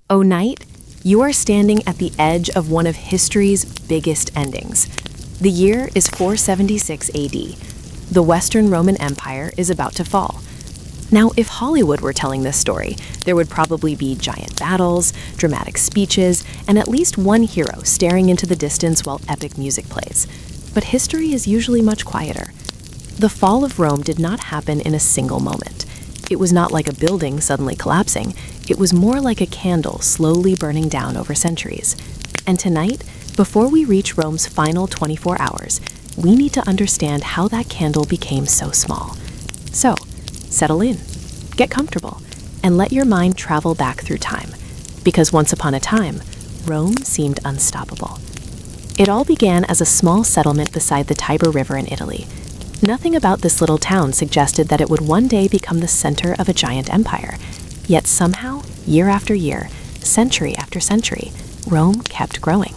O Knight, you are standing at the edge of one of history's biggest endings. The year is 476 AD. The Western Roman Empire is about to fall. Now, if Hollywood were telling this story, there would probably be giant battles, dramatic speeches, and at least one hero staring into the distance while epic music plays. But history is usually much quieter. The fall of Rome did not happen in a single moment. It was not like a building suddenly collapsing. It was more like a candle slowly burning down over centuries. And tonight, before we reach Rome's final 24 hours, we need to understand how that candle became so small. So, settle in, get comfortable, and let your mind travel back through time. Because once upon a time, Rome seemed unstoppable. It all began as a small settlement beside the Tiber River in Italy. Nothing about this little town suggested that it would one day become the center of a giant empire. Yet somehow, year after year, century after century, Rome kept growing.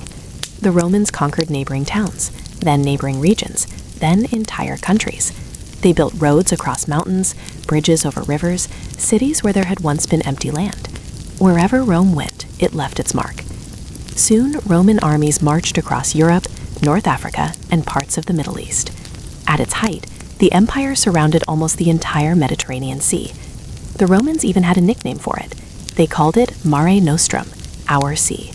The Romans conquered neighboring towns, then neighboring regions, then entire countries. They built roads across mountains, bridges over rivers, cities where there had once been empty land. Wherever Rome went, it left its mark. Soon, Roman armies marched across Europe, North Africa, and parts of the Middle East. At its height, the empire surrounded almost the entire Mediterranean Sea. The Romans even had a nickname for it. They called it Mare Nostrum, our sea.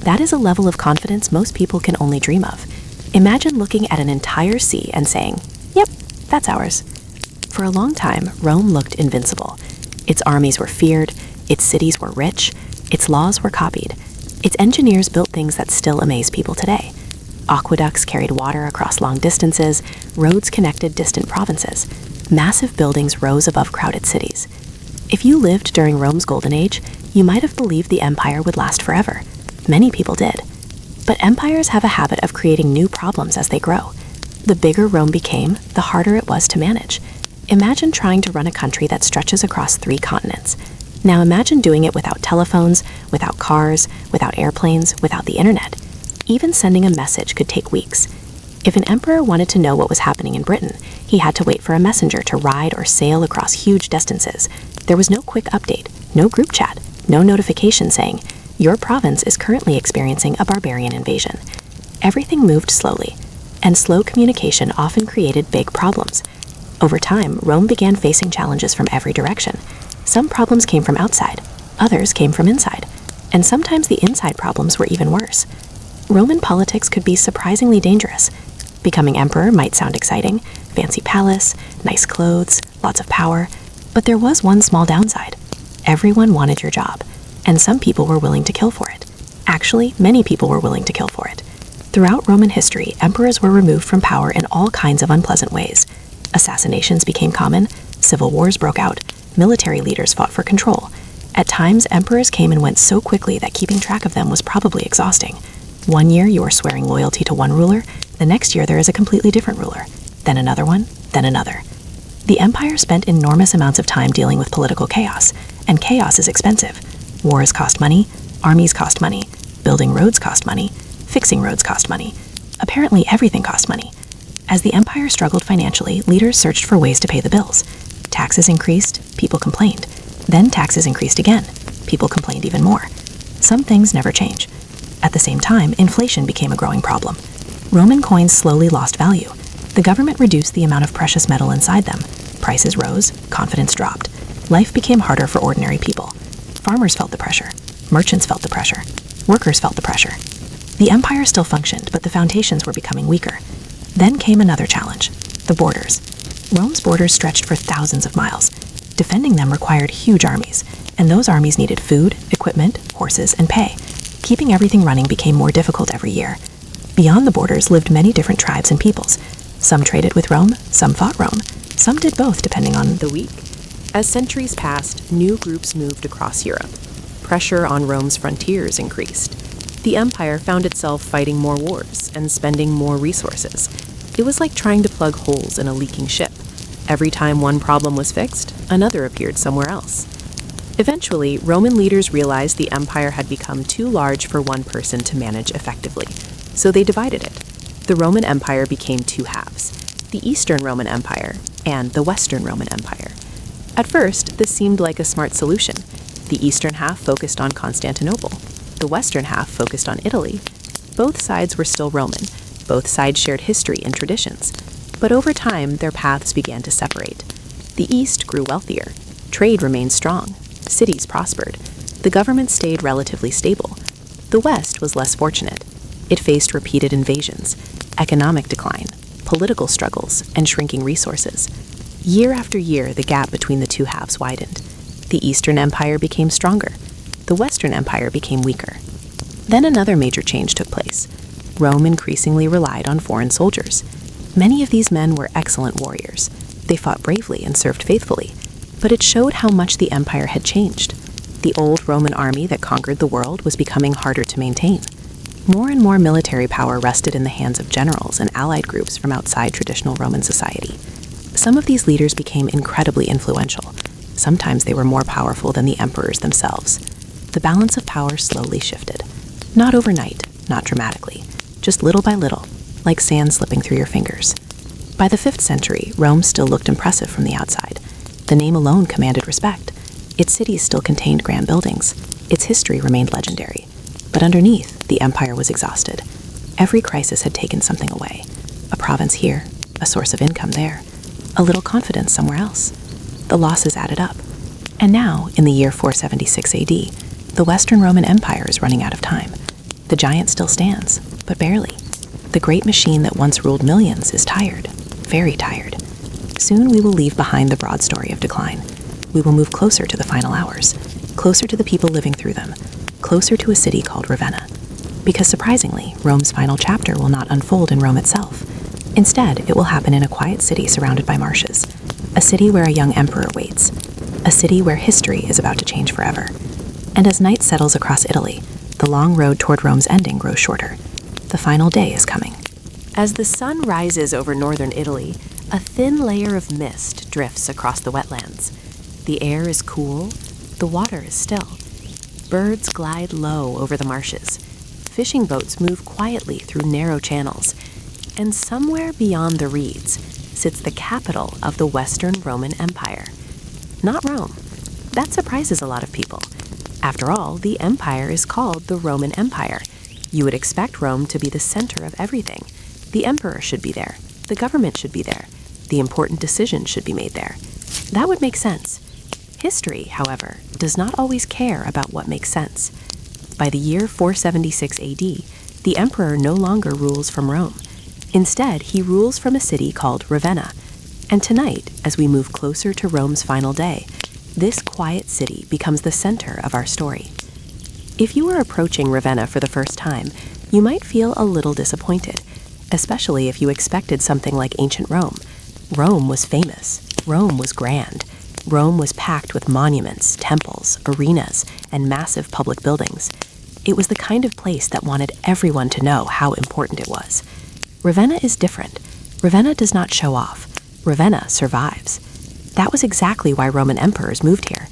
That is a level of confidence most people can only dream of. Imagine looking at an entire sea and saying, "Yep, that's ours." For a long time, Rome looked invincible. Its armies were feared, its cities were rich, its laws were copied. Its engineers built things that still amaze people today. Aqueducts carried water across long distances, roads connected distant provinces. Massive buildings rose above crowded cities. If you lived during Rome's golden age, you might have believed the empire would last forever. Many people did. But empires have a habit of creating new problems as they grow. The bigger Rome became, the harder it was to manage. Imagine trying to run a country that stretches across 3 continents. Now imagine doing it without telephones, without cars, without airplanes, without the internet. Even sending a message could take weeks. If an emperor wanted to know what was happening in Britain, he had to wait for a messenger to ride or sail across huge distances. There was no quick update, no group chat, no notification saying, "Your province is currently experiencing a barbarian invasion." Everything moved slowly, and slow communication often created big problems. Over time, Rome began facing challenges from every direction. Some problems came from outside, others came from inside, and sometimes the inside problems were even worse. Roman politics could be surprisingly dangerous. Becoming emperor might sound exciting, fancy palace, nice clothes, lots of power, but there was one small downside. Everyone wanted your job, and some people were willing to kill for it. Actually, many people were willing to kill for it. Throughout Roman history, emperors were removed from power in all kinds of unpleasant ways. Assassinations became common, civil wars broke out, military leaders fought for control. At times, emperors came and went so quickly that keeping track of them was probably exhausting. One year you are swearing loyalty to one ruler, the next year there is a completely different ruler, then another one, then another. The empire spent enormous amounts of time dealing with political chaos, and chaos is expensive. Wars cost money, armies cost money, building roads cost money, fixing roads cost money. Apparently everything cost money. As the empire struggled financially, leaders searched for ways to pay the bills. Taxes increased, people complained. Then taxes increased again, people complained even more. Some things never change. At the same time, inflation became a growing problem. Roman coins slowly lost value. The government reduced the amount of precious metal inside them. Prices rose, confidence dropped. Life became harder for ordinary people. Farmers felt the pressure. Merchants felt the pressure. Workers felt the pressure. The empire still functioned, but the foundations were becoming weaker. Then came another challenge, the borders. Rome's borders stretched for thousands of miles. Defending them required huge armies, and those armies needed food, equipment, horses, and pay. Keeping everything running became more difficult every year. Beyond the borders lived many different tribes and peoples. Some traded with Rome, some fought Rome. Some did both depending on the week. As centuries passed, new groups moved across Europe. Pressure on Rome's frontiers increased. The empire found itself fighting more wars and spending more resources. It was like trying to plug holes in a leaking ship. Every time one problem was fixed, another appeared somewhere else. Eventually, Roman leaders realized the empire had become too large for one person to manage effectively, so they divided it. The Roman Empire became 2 halves, the Eastern Roman Empire and the Western Roman Empire. At first, this seemed like a smart solution. The eastern half focused on Constantinople. The western half focused on Italy. Both sides were still Roman. Both sides shared history and traditions. But over time, their paths began to separate. The east grew wealthier. Trade remained strong. Cities prospered. The government stayed relatively stable. The west was less fortunate. It faced repeated invasions, economic decline, political struggles, and shrinking resources. Year after year, the gap between the two halves widened. The Eastern Empire became stronger. The Western Empire became weaker. Then another major change took place. Rome increasingly relied on foreign soldiers. Many of these men were excellent warriors. They fought bravely and served faithfully, but it showed how much the empire had changed. The old Roman army that conquered the world was becoming harder to maintain. More and more military power rested in the hands of generals and allied groups from outside traditional Roman society. Some of these leaders became incredibly influential. Sometimes they were more powerful than the emperors themselves. The balance of power slowly shifted. Not overnight, not dramatically, just little by little, like sand slipping through your fingers. By the 5th century, Rome still looked impressive from the outside. The name alone commanded respect. Its cities still contained grand buildings. Its history remained legendary. But underneath, the empire was exhausted. Every crisis had taken something away. A province here, a source of income there, a little confidence somewhere else. The losses added up. And now, in the year 476 AD, the Western Roman Empire is running out of time. The giant still stands, but barely. The great machine that once ruled millions is tired, very tired. Soon we will leave behind the broad story of decline. We will move closer to the final hours, closer to the people living through them, closer to a city called Ravenna. Because surprisingly, Rome's final chapter will not unfold in Rome itself. Instead, it will happen in a quiet city surrounded by marshes, a city where a young emperor waits, a city where history is about to change forever. And as night settles across Italy, the long road toward Rome's ending grows shorter. The final day is coming. As the sun rises over northern Italy, a thin layer of mist drifts across the wetlands. The air is cool, the water is still. Birds glide low over the marshes. Fishing boats move quietly through narrow channels. And somewhere beyond the reeds sits the capital of the Western Roman Empire. Not Rome. That surprises a lot of people. After all, the empire is called the Roman Empire. You would expect Rome to be the center of everything. The emperor should be there. The government should be there. The important decisions should be made there. That would make sense. History, however, does not always care about what makes sense. By the year 476 AD, the emperor no longer rules from Rome. Instead, he rules from a city called Ravenna. And tonight, as we move closer to Rome's final day, this quiet city becomes the center of our story. If you are approaching Ravenna for the first time, you might feel a little disappointed, especially if you expected something like ancient Rome. Rome was famous. Rome was grand. Rome was packed with monuments, temples, arenas, and massive public buildings. It was the kind of place that wanted everyone to know how important it was. Ravenna is different. Ravenna does not show off. Ravenna survives. That was exactly why Roman emperors moved here.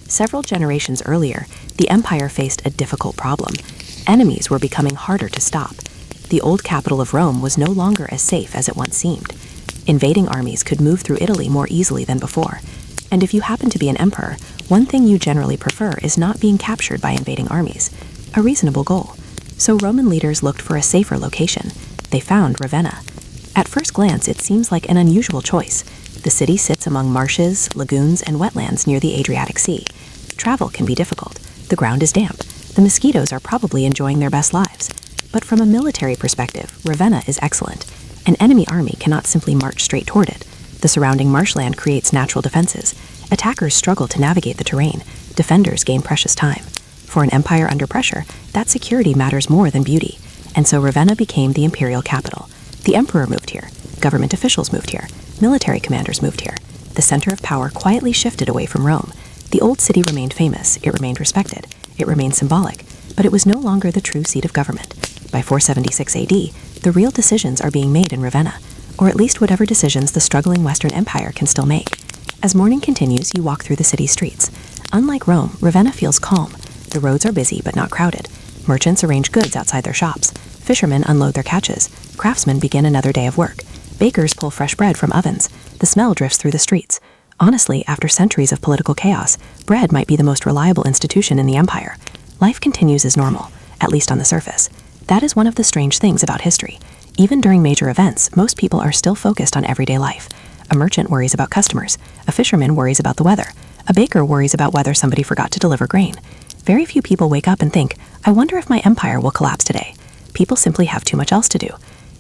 Several generations earlier, the empire faced a difficult problem. Enemies were becoming harder to stop. The old capital of Rome was no longer as safe as it once seemed. Invading armies could move through Italy more easily than before. And if you happen to be an emperor, one thing you generally prefer is not being captured by invading armies. A reasonable goal. So Roman leaders looked for a safer location. They found Ravenna. At first glance, it seems like an unusual choice. The city sits among marshes, lagoons, and wetlands near the Adriatic Sea. Travel can be difficult. The ground is damp. The mosquitoes are probably enjoying their best lives. But from a military perspective, Ravenna is excellent. An enemy army cannot simply march straight toward it. The surrounding marshland creates natural defenses. Attackers struggle to navigate the terrain. Defenders gain precious time. For an empire under pressure, that security matters more than beauty. And so Ravenna became the imperial capital. The emperor moved here. Government officials moved here. Military commanders moved here. The center of power quietly shifted away from Rome. The old city remained famous. It remained respected. It remained symbolic. But it was no longer the true seat of government. By 476 AD, the real decisions are being made in Ravenna, or at least whatever decisions the struggling Western Empire can still make. As morning continues, you walk through the city's streets. Unlike Rome, Ravenna feels calm. The roads are busy but not crowded. Merchants arrange goods outside their shops. Fishermen unload their catches. Craftsmen begin another day of work. Bakers pull fresh bread from ovens. The smell drifts through the streets. Honestly, after centuries of political chaos, bread might be the most reliable institution in the empire. Life continues as normal, at least on the surface. That is one of the strange things about history. Even during major events, most people are still focused on everyday life. A merchant worries about customers. A fisherman worries about the weather. A baker worries about whether somebody forgot to deliver grain. Very few people wake up and think, I wonder if my empire will collapse today. People simply have too much else to do.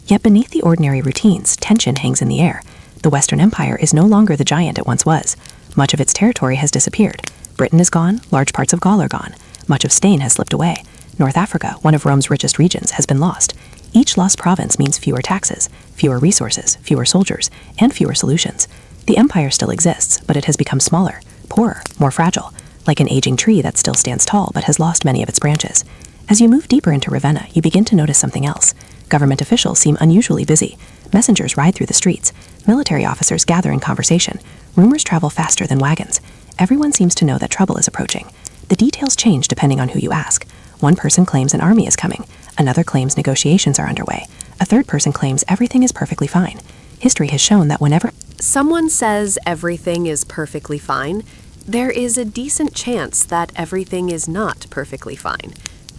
Yet beneath the ordinary routines, tension hangs in the air. The Western Empire is no longer the giant it once was. Much of its territory has disappeared. Britain is gone, large parts of Gaul are gone. Much of Spain has slipped away. North Africa, one of Rome's richest regions, has been lost. Each lost province means fewer taxes, fewer resources, fewer soldiers, and fewer solutions. The empire still exists, but it has become smaller, poorer, more fragile, like an aging tree that still stands tall but has lost many of its branches. As you move deeper into Ravenna, you begin to notice something else. Government officials seem unusually busy. Messengers ride through the streets. Military officers gather in conversation. Rumors travel faster than wagons. Everyone seems to know that trouble is approaching. The details change depending on who you ask. One person claims an army is coming. Another claims negotiations are underway. A third person claims everything is perfectly fine. History has shown that whenever someone says everything is perfectly fine, there is a decent chance that everything is not perfectly fine.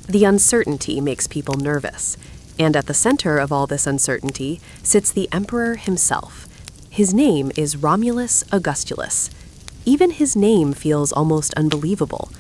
The uncertainty makes people nervous. And at the center of all this uncertainty sits the emperor himself. His name is Romulus Augustulus. Even his name feels almost unbelievable.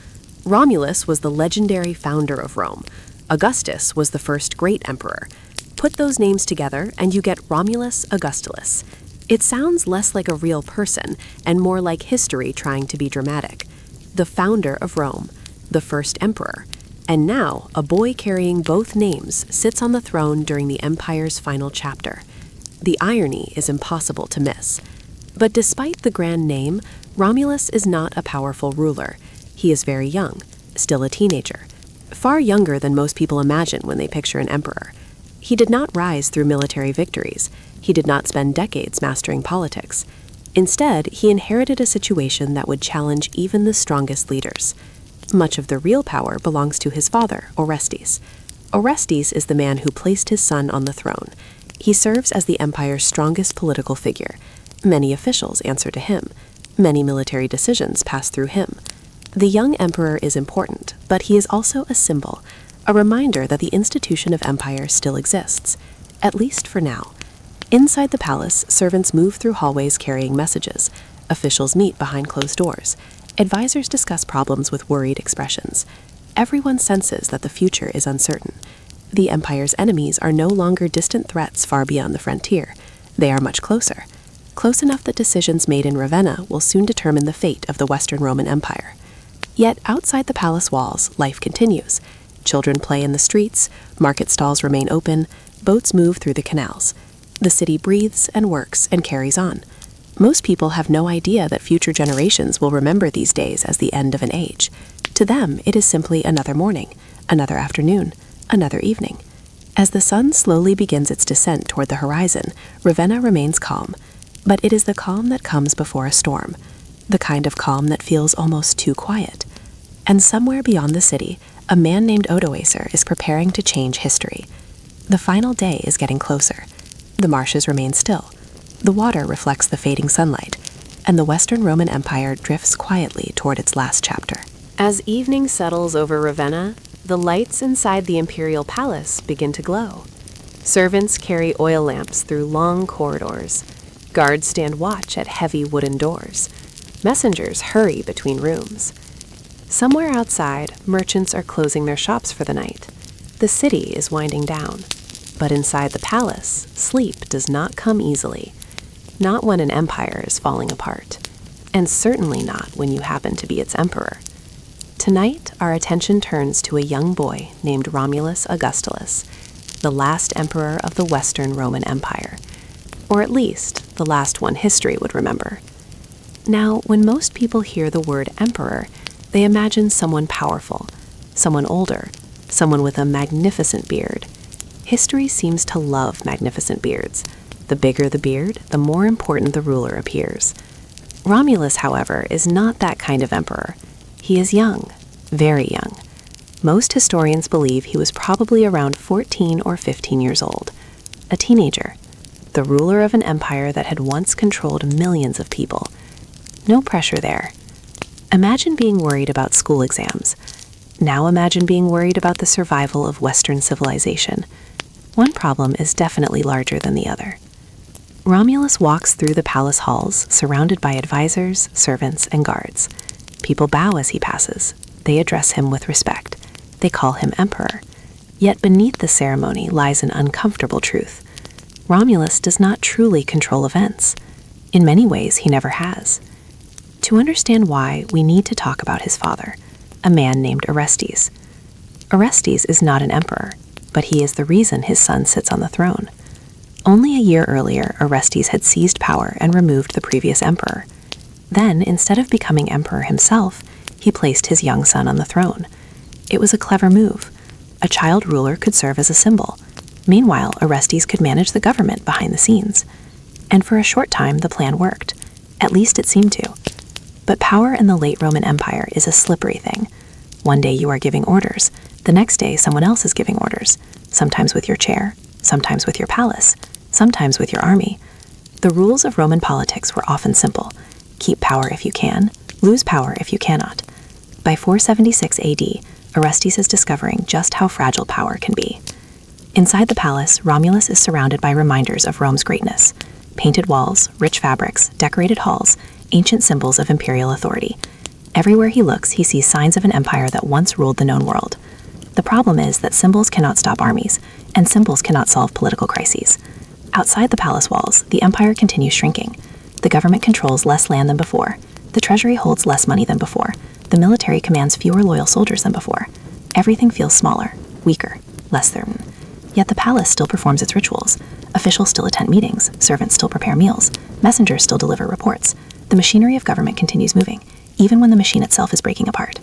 Romulus was the legendary founder of Rome. Augustus was the first great emperor. Put those names together and you get Romulus Augustulus. It sounds less like a real person and more like history trying to be dramatic. The founder of Rome, the first emperor. And now, a boy carrying both names sits on the throne during the empire's final chapter. The irony is impossible to miss. But despite the grand name, Romulus is not a powerful ruler. He is very young, still a teenager, far younger than most people imagine when they picture an emperor. He did not rise through military victories. He did not spend decades mastering politics. Instead, he inherited a situation that would challenge even the strongest leaders. Much of the real power belongs to his father, Orestes. Orestes is the man who placed his son on the throne. He serves as the empire's strongest political figure. Many officials answer to him. Many military decisions pass through him. The young emperor is important, but he is also a symbol, a reminder that the institution of empire still exists, at least for now. Inside the palace, servants move through hallways carrying messages. Officials meet behind closed doors. Advisors discuss problems with worried expressions. Everyone senses that the future is uncertain. The empire's enemies are no longer distant threats far beyond the frontier. They are much closer. Close enough that decisions made in Ravenna will soon determine the fate of the Western Roman Empire. Yet outside the palace walls, life continues. Children play in the streets, market stalls remain open, boats move through the canals. The city breathes and works and carries on. Most people have no idea that future generations will remember these days as the end of an age. To them, it is simply another morning, another afternoon, another evening. As the sun slowly begins its descent toward the horizon, Ravenna remains calm. But it is the calm that comes before a storm, the kind of calm that feels almost too quiet. And somewhere beyond the city, a man named Odoacer is preparing to change history. The final day is getting closer. The marshes remain still. The water reflects the fading sunlight, and the Western Roman Empire drifts quietly toward its last chapter. As evening settles over Ravenna, the lights inside the imperial palace begin to glow. Servants carry oil lamps through long corridors. Guards stand watch at heavy wooden doors. Messengers hurry between rooms. Somewhere outside, merchants are closing their shops for the night. The city is winding down. But inside the palace, sleep does not come easily. Not when an empire is falling apart. And certainly not when you happen to be its emperor. Tonight, our attention turns to a young boy named Romulus Augustulus, the last emperor of the Western Roman Empire. Or at least, the last one history would remember. Now, when most people hear the word emperor, they imagine someone powerful, someone older, someone with a magnificent beard. History seems to love magnificent beards. The bigger the beard, the more important the ruler appears. Romulus, however, is not that kind of emperor. He is young, very young. Most historians believe he was probably around 14 or 15 years old, a teenager, the ruler of an empire that had once controlled millions of people. No pressure there. Imagine being worried about school exams. Now imagine being worried about the survival of Western civilization. One problem is definitely larger than the other. Romulus walks through the palace halls, surrounded by advisors, servants, and guards. People bow as he passes. They address him with respect. They call him emperor. Yet beneath the ceremony lies an uncomfortable truth. Romulus does not truly control events. In many ways, he never has. To understand why, we need to talk about his father, a man named Orestes. Orestes is not an emperor, but he is the reason his son sits on the throne. Only a year earlier, Orestes had seized power and removed the previous emperor. Then, instead of becoming emperor himself, he placed his young son on the throne. It was a clever move. A child ruler could serve as a symbol. Meanwhile, Orestes could manage the government behind the scenes. And for a short time, the plan worked. At least it seemed to. But power in the late Roman Empire is a slippery thing. One day you are giving orders. The next day, someone else is giving orders. Sometimes with your chair, sometimes with your palace, sometimes with your army. The rules of Roman politics were often simple. Keep power if you can, lose power if you cannot. By 476 AD, Orestes is discovering just how fragile power can be. Inside the palace, Romulus is surrounded by reminders of Rome's greatness. Painted walls, rich fabrics, decorated halls, ancient symbols of imperial authority. Everywhere he looks, he sees signs of an empire that once ruled the known world. The problem is that symbols cannot stop armies, and symbols cannot solve political crises. Outside the palace walls, the empire continues shrinking. The government controls less land than before. The treasury holds less money than before. The military commands fewer loyal soldiers than before. Everything feels smaller, weaker, less certain. Yet the palace still performs its rituals. Officials still attend meetings. Servants still prepare meals. Messengers still deliver reports. The machinery of government continues moving, even when the machine itself is breaking apart.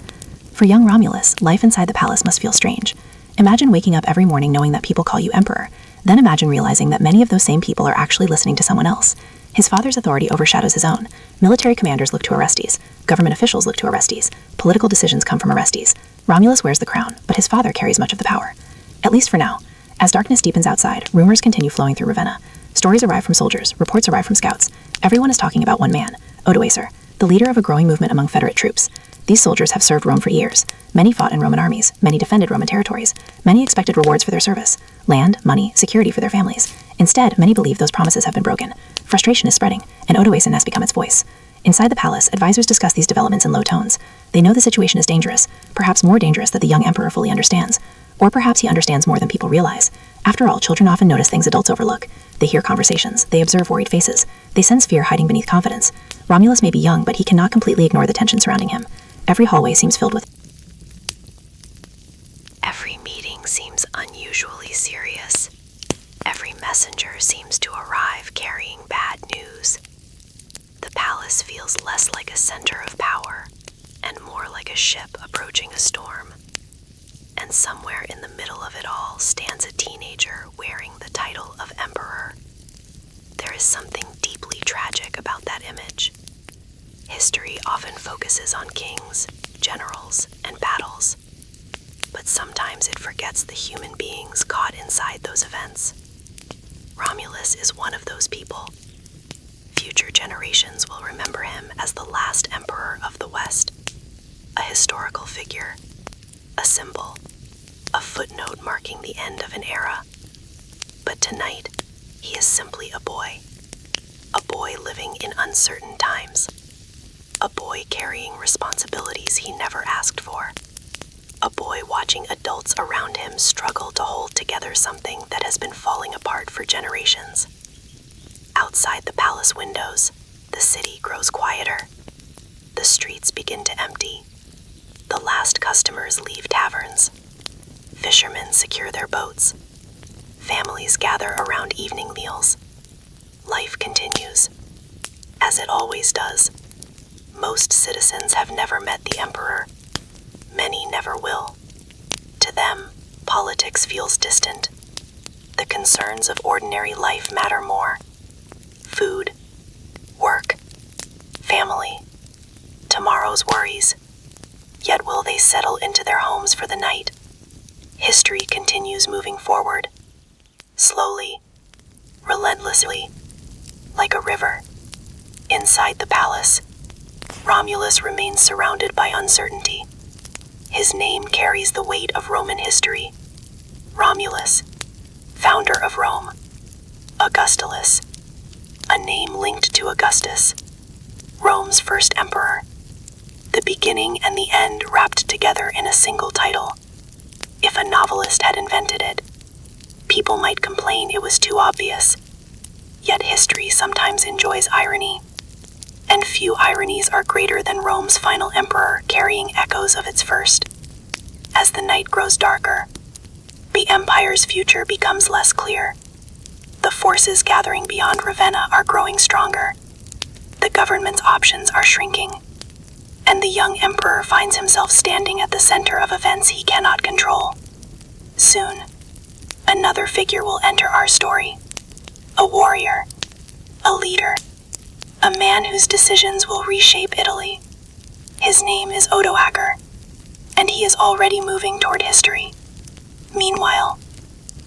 For young Romulus, life inside the palace must feel strange. Imagine waking up every morning knowing that people call you emperor. Then imagine realizing that many of those same people are actually listening to someone else. His father's authority overshadows his own. Military commanders look to Orestes. Government officials look to Orestes. Political decisions come from Orestes. Romulus wears the crown, but his father carries much of the power. At least for now. As darkness deepens outside, rumors continue flowing through Ravenna. Stories arrive from soldiers, reports arrive from scouts. Everyone is talking about one man, Odoacer, the leader of a growing movement among Federate troops. These soldiers have served Rome for years. Many fought in Roman armies. Many defended Roman territories. Many expected rewards for their service. Land, money, security for their families. Instead, many believe those promises have been broken. Frustration is spreading, and Odoacer has become its voice. Inside the palace, advisors discuss these developments in low tones. They know the situation is dangerous, perhaps more dangerous than the young emperor fully understands. Or perhaps he understands more than people realize. After all, children often notice things adults overlook. They hear conversations. They observe worried faces. They sense fear hiding beneath confidence. Romulus may be young, but he cannot completely ignore the tension surrounding him. Every hallway seems filled with... Every meeting seems unusually serious. Every messenger seems to arrive carrying bad news. The palace feels less like a center of power and more like a ship approaching a storm. And somewhere in the middle of it all stands a teenager wearing the title of emperor. There is something deeply tragic about that image. History often focuses on kings, generals, and battles, but sometimes it forgets the human beings caught inside those events. Romulus is one of those people. Future generations will remember him as the last emperor of the West, a historical figure, a symbol, a footnote marking the end of an era. But tonight, he is simply a boy living in uncertain times, a boy carrying responsibilities he never asked for, a boy watching adults around him struggle to hold together something that has been falling apart for generations. Outside the palace windows, the city grows quieter. The streets begin to empty. The last customers leave taverns. Fishermen secure their boats. Families gather around evening meals. Life continues, as it always does. Most citizens have never met the emperor. Many never will. To them, politics feels distant. The concerns of ordinary life matter more. Food, work, family, tomorrow's worries. Yet will they settle into their homes for the night? History continues moving forward, slowly, relentlessly, like a river. Inside the palace, Romulus remains surrounded by uncertainty. His name carries the weight of Roman history. Romulus, founder of Rome. Augustulus, a name linked to Augustus, Rome's first emperor. The beginning and the end wrapped together in a single title. If a novelist had invented it, people might complain it was too obvious. Yet history sometimes enjoys irony, and few ironies are greater than Rome's final emperor carrying echoes of its first. As the night grows darker, the empire's future becomes less clear. The forces gathering beyond Ravenna are growing stronger. The government's options are shrinking, and the young emperor finds himself standing at the center of events he cannot control. Soon, another figure will enter our story. A warrior, a leader, a man whose decisions will reshape Italy. His name is Odoacer, and he is already moving toward history. Meanwhile,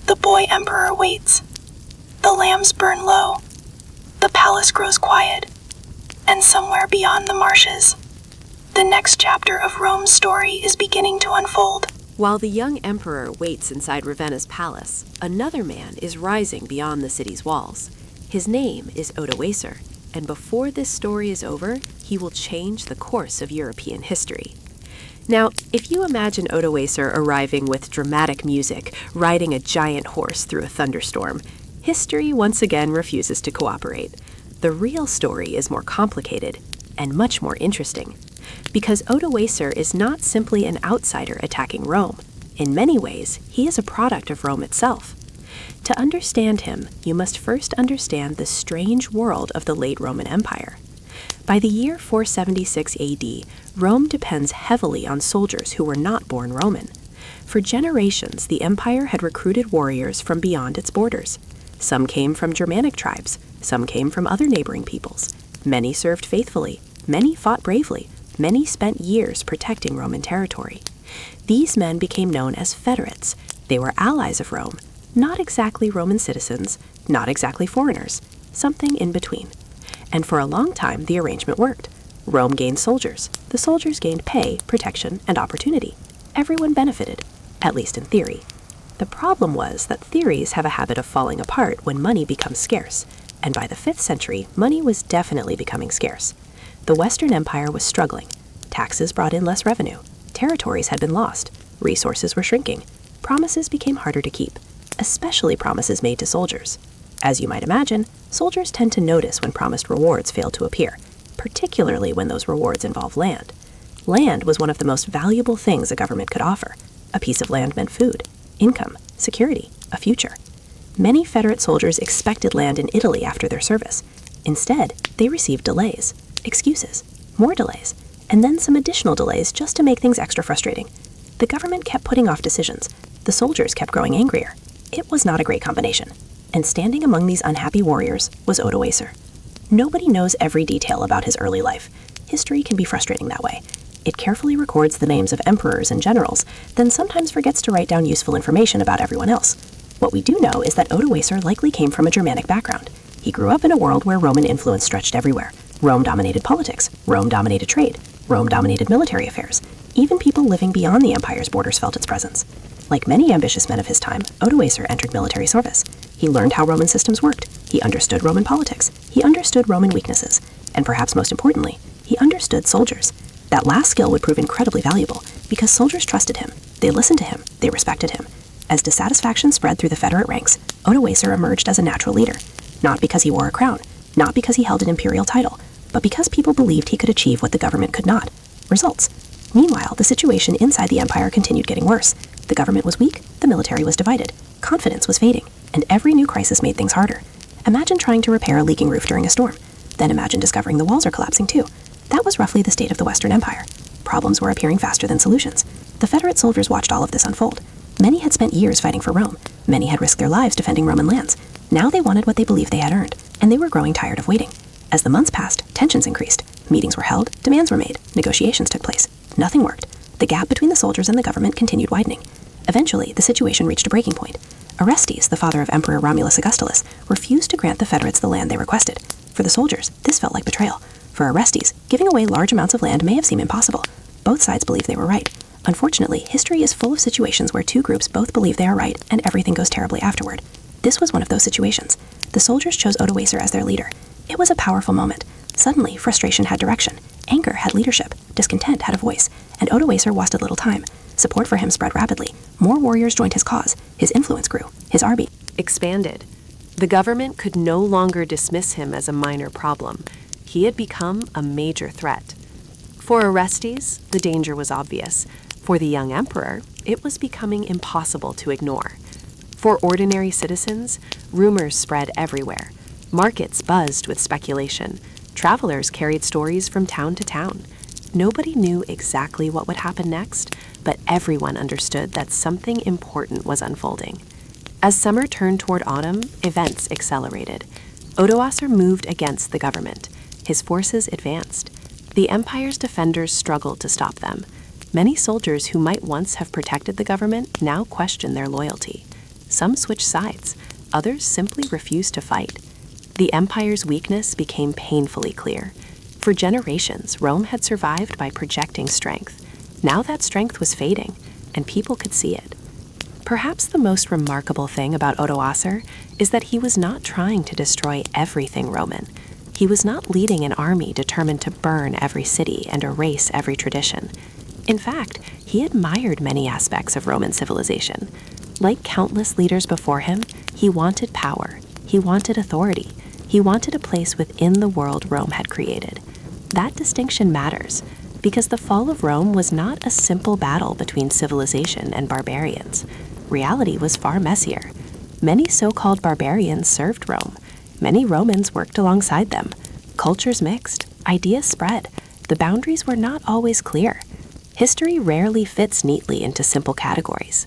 the boy emperor waits. The lamps burn low, the palace grows quiet, and somewhere beyond the marshes, the next chapter of Rome's story is beginning to unfold. While the young emperor waits inside Ravenna's palace, another man is rising beyond the city's walls. His name is Odoacer, and before this story is over, he will change the course of European history. Now, if you imagine Odoacer arriving with dramatic music, riding a giant horse through a thunderstorm, history once again refuses to cooperate. The real story is more complicated and much more interesting, because Odoacer is not simply an outsider attacking Rome. In many ways, he is a product of Rome itself. To understand him, you must first understand the strange world of the late Roman Empire. By the year 476 AD, Rome depends heavily on soldiers who were not born Roman. For generations, the empire had recruited warriors from beyond its borders. Some came from Germanic tribes, some came from other neighboring peoples. Many served faithfully, many fought bravely, many spent years protecting Roman territory. These men became known as federates. They were allies of Rome, not exactly Roman citizens, not exactly foreigners, something in between. And for a long time, the arrangement worked. Rome gained soldiers. The soldiers gained pay, protection, and opportunity. Everyone benefited, at least in theory. The problem was that theories have a habit of falling apart when money becomes scarce, and by the 5th century, money was definitely becoming scarce. The Western Empire was struggling. Taxes brought in less revenue. Territories had been lost. Resources were shrinking. Promises became harder to keep, especially promises made to soldiers. As you might imagine, soldiers tend to notice when promised rewards fail to appear, particularly when those rewards involve land. Land was one of the most valuable things a government could offer. A piece of land meant food, income, security, a future. Many Federate soldiers expected land in Italy after their service. Instead, they received delays, excuses, more delays, and then some additional delays just to make things extra frustrating. The government kept putting off decisions. The soldiers kept growing angrier. It was not a great combination. And standing among these unhappy warriors was Odoacer. Nobody knows every detail about his early life. History can be frustrating that way. It carefully records the names of emperors and generals, then sometimes forgets to write down useful information about everyone else. What we do know is that Odoacer likely came from a Germanic background. He grew up in a world where Roman influence stretched everywhere. Rome dominated politics. Rome dominated trade. Rome dominated military affairs. Even people living beyond the empire's borders felt its presence. Like many ambitious men of his time, Odoacer entered military service. He learned how Roman systems worked. He understood Roman politics. He understood Roman weaknesses. And perhaps most importantly, he understood soldiers. That last skill would prove incredibly valuable because soldiers trusted him. They listened to him. They respected him. As dissatisfaction spread through the Federate ranks, Odoacer emerged as a natural leader. Not because he wore a crown, not because he held an imperial title, but because people believed he could achieve what the government could not: results. Meanwhile, the situation inside the empire continued getting worse. The government was weak, the military was divided, confidence was fading, and every new crisis made things harder. Imagine trying to repair a leaking roof during a storm. Then imagine discovering the walls are collapsing too. That was roughly the state of the Western Empire. Problems were appearing faster than solutions. The Federate soldiers watched all of this unfold. Many had spent years fighting for Rome. Many had risked their lives defending Roman lands. Now they wanted what they believed they had earned, and they were growing tired of waiting. As the months passed, tensions increased. Meetings were held, demands were made, negotiations took place. Nothing worked. The gap between the soldiers and the government continued widening. Eventually, the situation reached a breaking point. Orestes, the father of Emperor Romulus Augustulus, refused to grant the Federates the land they requested. For the soldiers, this felt like betrayal. For Orestes, giving away large amounts of land may have seemed impossible. Both sides believe they were right. Unfortunately, history is full of situations where two groups both believe they are right and everything goes terribly afterward. This was one of those situations. The soldiers chose Odoacer as their leader. It was a powerful moment. Suddenly, frustration had direction. Anger had leadership. Discontent had a voice. And Odoacer wasted little time. Support for him spread rapidly. More warriors joined his cause. His influence grew. His army expanded. The government could no longer dismiss him as a minor problem. He had become a major threat. For Orestes, the danger was obvious. For the young emperor, it was becoming impossible to ignore. For ordinary citizens, rumors spread everywhere. Markets buzzed with speculation. Travelers carried stories from town to town. Nobody knew exactly what would happen next, but everyone understood that something important was unfolding. As summer turned toward autumn, events accelerated. Odoacer moved against the government. His forces advanced. The empire's defenders struggled to stop them. Many soldiers who might once have protected the government now questioned their loyalty. Some switched sides. Others simply refused to fight. The empire's weakness became painfully clear. For generations, Rome had survived by projecting strength. Now that strength was fading, and people could see it. Perhaps the most remarkable thing about Odoacer is that he was not trying to destroy everything Roman. He was not leading an army determined to burn every city and erase every tradition. In fact, he admired many aspects of Roman civilization. Like countless leaders before him, he wanted power. He wanted authority. He wanted a place within the world Rome had created. That distinction matters, because the fall of Rome was not a simple battle between civilization and barbarians. Reality was far messier. Many so-called barbarians served Rome. Many Romans worked alongside them. Cultures mixed. Ideas spread. The boundaries were not always clear. History rarely fits neatly into simple categories.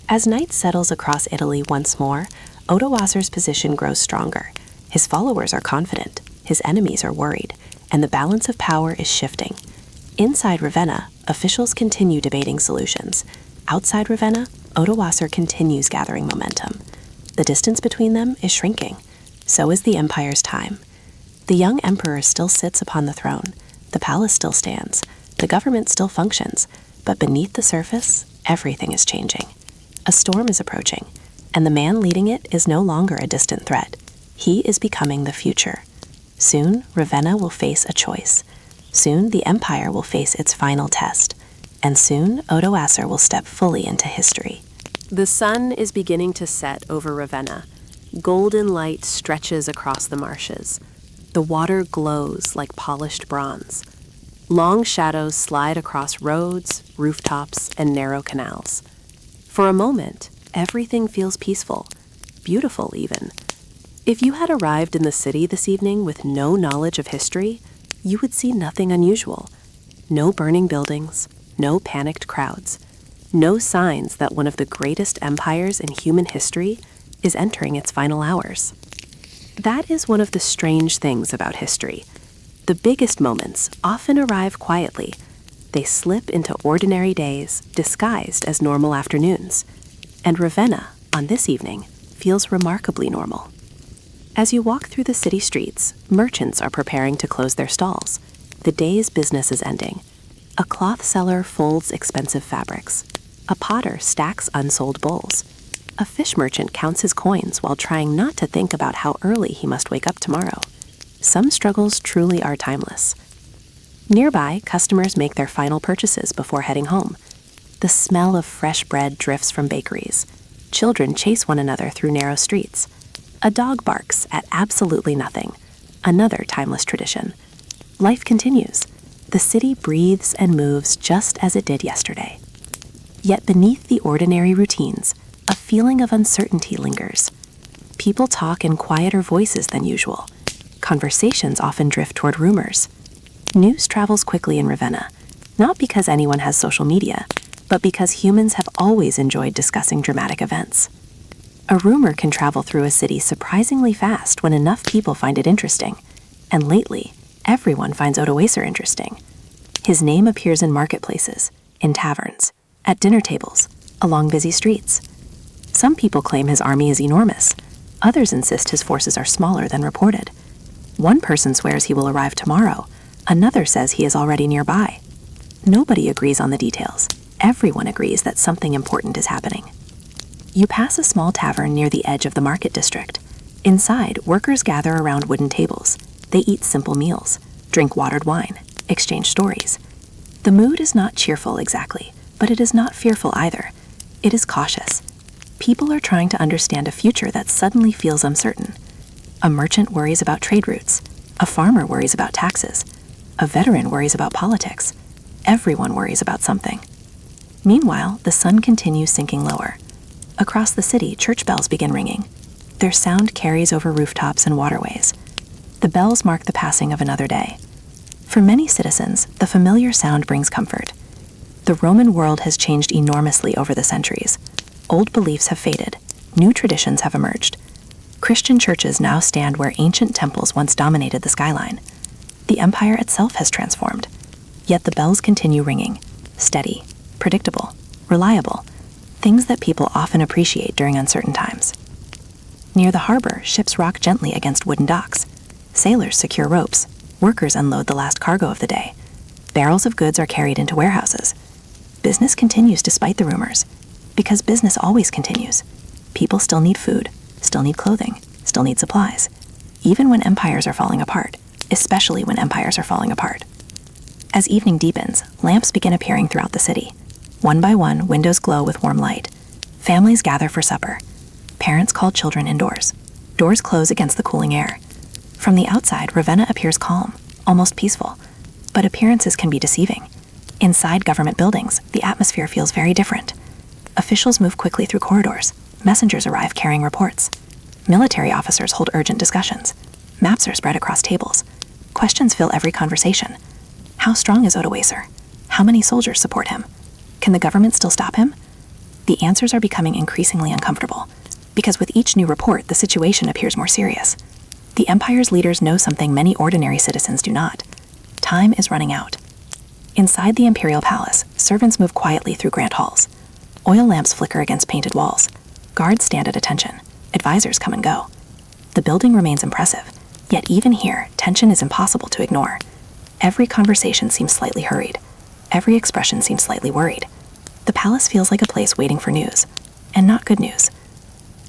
As night settles across Italy once more, Odoacer's position grows stronger. His followers are confident. His enemies are worried. And the balance of power is shifting. Inside Ravenna, officials continue debating solutions. Outside Ravenna, Odoacer continues gathering momentum. The distance between them is shrinking. So is the empire's time. The young emperor still sits upon the throne. The palace still stands. The government still functions. But beneath the surface, everything is changing. A storm is approaching, and the man leading it is no longer a distant threat. He is becoming the future. Soon, Ravenna will face a choice. Soon, the empire will face its final test. And soon, Odoacer will step fully into history. The sun is beginning to set over Ravenna. Golden light stretches across the marshes. The water glows like polished bronze. Long shadows slide across roads, rooftops, and narrow canals. For a moment, everything feels peaceful, beautiful even. If you had arrived in the city this evening with no knowledge of history, you would see nothing unusual. No burning buildings, no panicked crowds, no signs that one of the greatest empires in human history is entering its final hours. That is one of the strange things about history. The biggest moments often arrive quietly. They slip into ordinary days disguised as normal afternoons. And Ravenna, on this evening, feels remarkably normal. As you walk through the city streets, merchants are preparing to close their stalls. The day's business is ending. A cloth seller folds expensive fabrics. A potter stacks unsold bowls. A fish merchant counts his coins while trying not to think about how early he must wake up tomorrow. Some struggles truly are timeless. Nearby, customers make their final purchases before heading home. The smell of fresh bread drifts from bakeries. Children chase one another through narrow streets. A dog barks at absolutely nothing. Another timeless tradition. Life continues. The city breathes and moves just as it did yesterday. Yet beneath the ordinary routines, a feeling of uncertainty lingers. People talk in quieter voices than usual. Conversations often drift toward rumors. News travels quickly in Ravenna, not because anyone has social media, but because humans have always enjoyed discussing dramatic events. A rumor can travel through a city surprisingly fast when enough people find it interesting. And lately, everyone finds Odoacer interesting. His name appears in marketplaces, in taverns, at dinner tables, along busy streets. Some people claim his army is enormous. Others insist his forces are smaller than reported. One person swears he will arrive tomorrow. Another says he is already nearby. Nobody agrees on the details. Everyone agrees that something important is happening. You pass a small tavern near the edge of the market district. Inside, workers gather around wooden tables. They eat simple meals, drink watered wine, exchange stories. The mood is not cheerful exactly, but it is not fearful either. It is cautious. People are trying to understand a future that suddenly feels uncertain. A merchant worries about trade routes. A farmer worries about taxes. A veteran worries about politics. Everyone worries about something. Meanwhile, the sun continues sinking lower. Across the city, church bells begin ringing. Their sound carries over rooftops and waterways. The bells mark the passing of another day. For many citizens, the familiar sound brings comfort. The Roman world has changed enormously over the centuries. Old beliefs have faded. New traditions have emerged. Christian churches now stand where ancient temples once dominated the skyline. The empire itself has transformed. Yet the bells continue ringing, steady, predictable, reliable, things that people often appreciate during uncertain times. Near the harbor, ships rock gently against wooden docks. Sailors secure ropes. Workers unload the last cargo of the day. Barrels of goods are carried into warehouses. Business continues despite the rumors, because business always continues. People still need food, still need clothing, still need supplies, even when empires are falling apart, especially when empires are falling apart. As evening deepens, lamps begin appearing throughout the city. One by one, windows glow with warm light. Families gather for supper. Parents call children indoors. Doors close against the cooling air. From the outside, Ravenna appears calm, almost peaceful, but appearances can be deceiving. Inside government buildings, the atmosphere feels very different. Officials move quickly through corridors. Messengers arrive carrying reports. Military officers hold urgent discussions. Maps are spread across tables. Questions fill every conversation. How strong is Odoacer? How many soldiers support him? Can the government still stop him? The answers are becoming increasingly uncomfortable, because with each new report, the situation appears more serious. The empire's leaders know something many ordinary citizens do not. Time is running out. Inside the imperial palace, servants move quietly through grand halls. Oil lamps flicker against painted walls. Guards stand at attention. Advisors come and go. The building remains impressive, yet even here, tension is impossible to ignore. Every conversation seems slightly hurried. Every expression seems slightly worried. The palace feels like a place waiting for news, and not good news.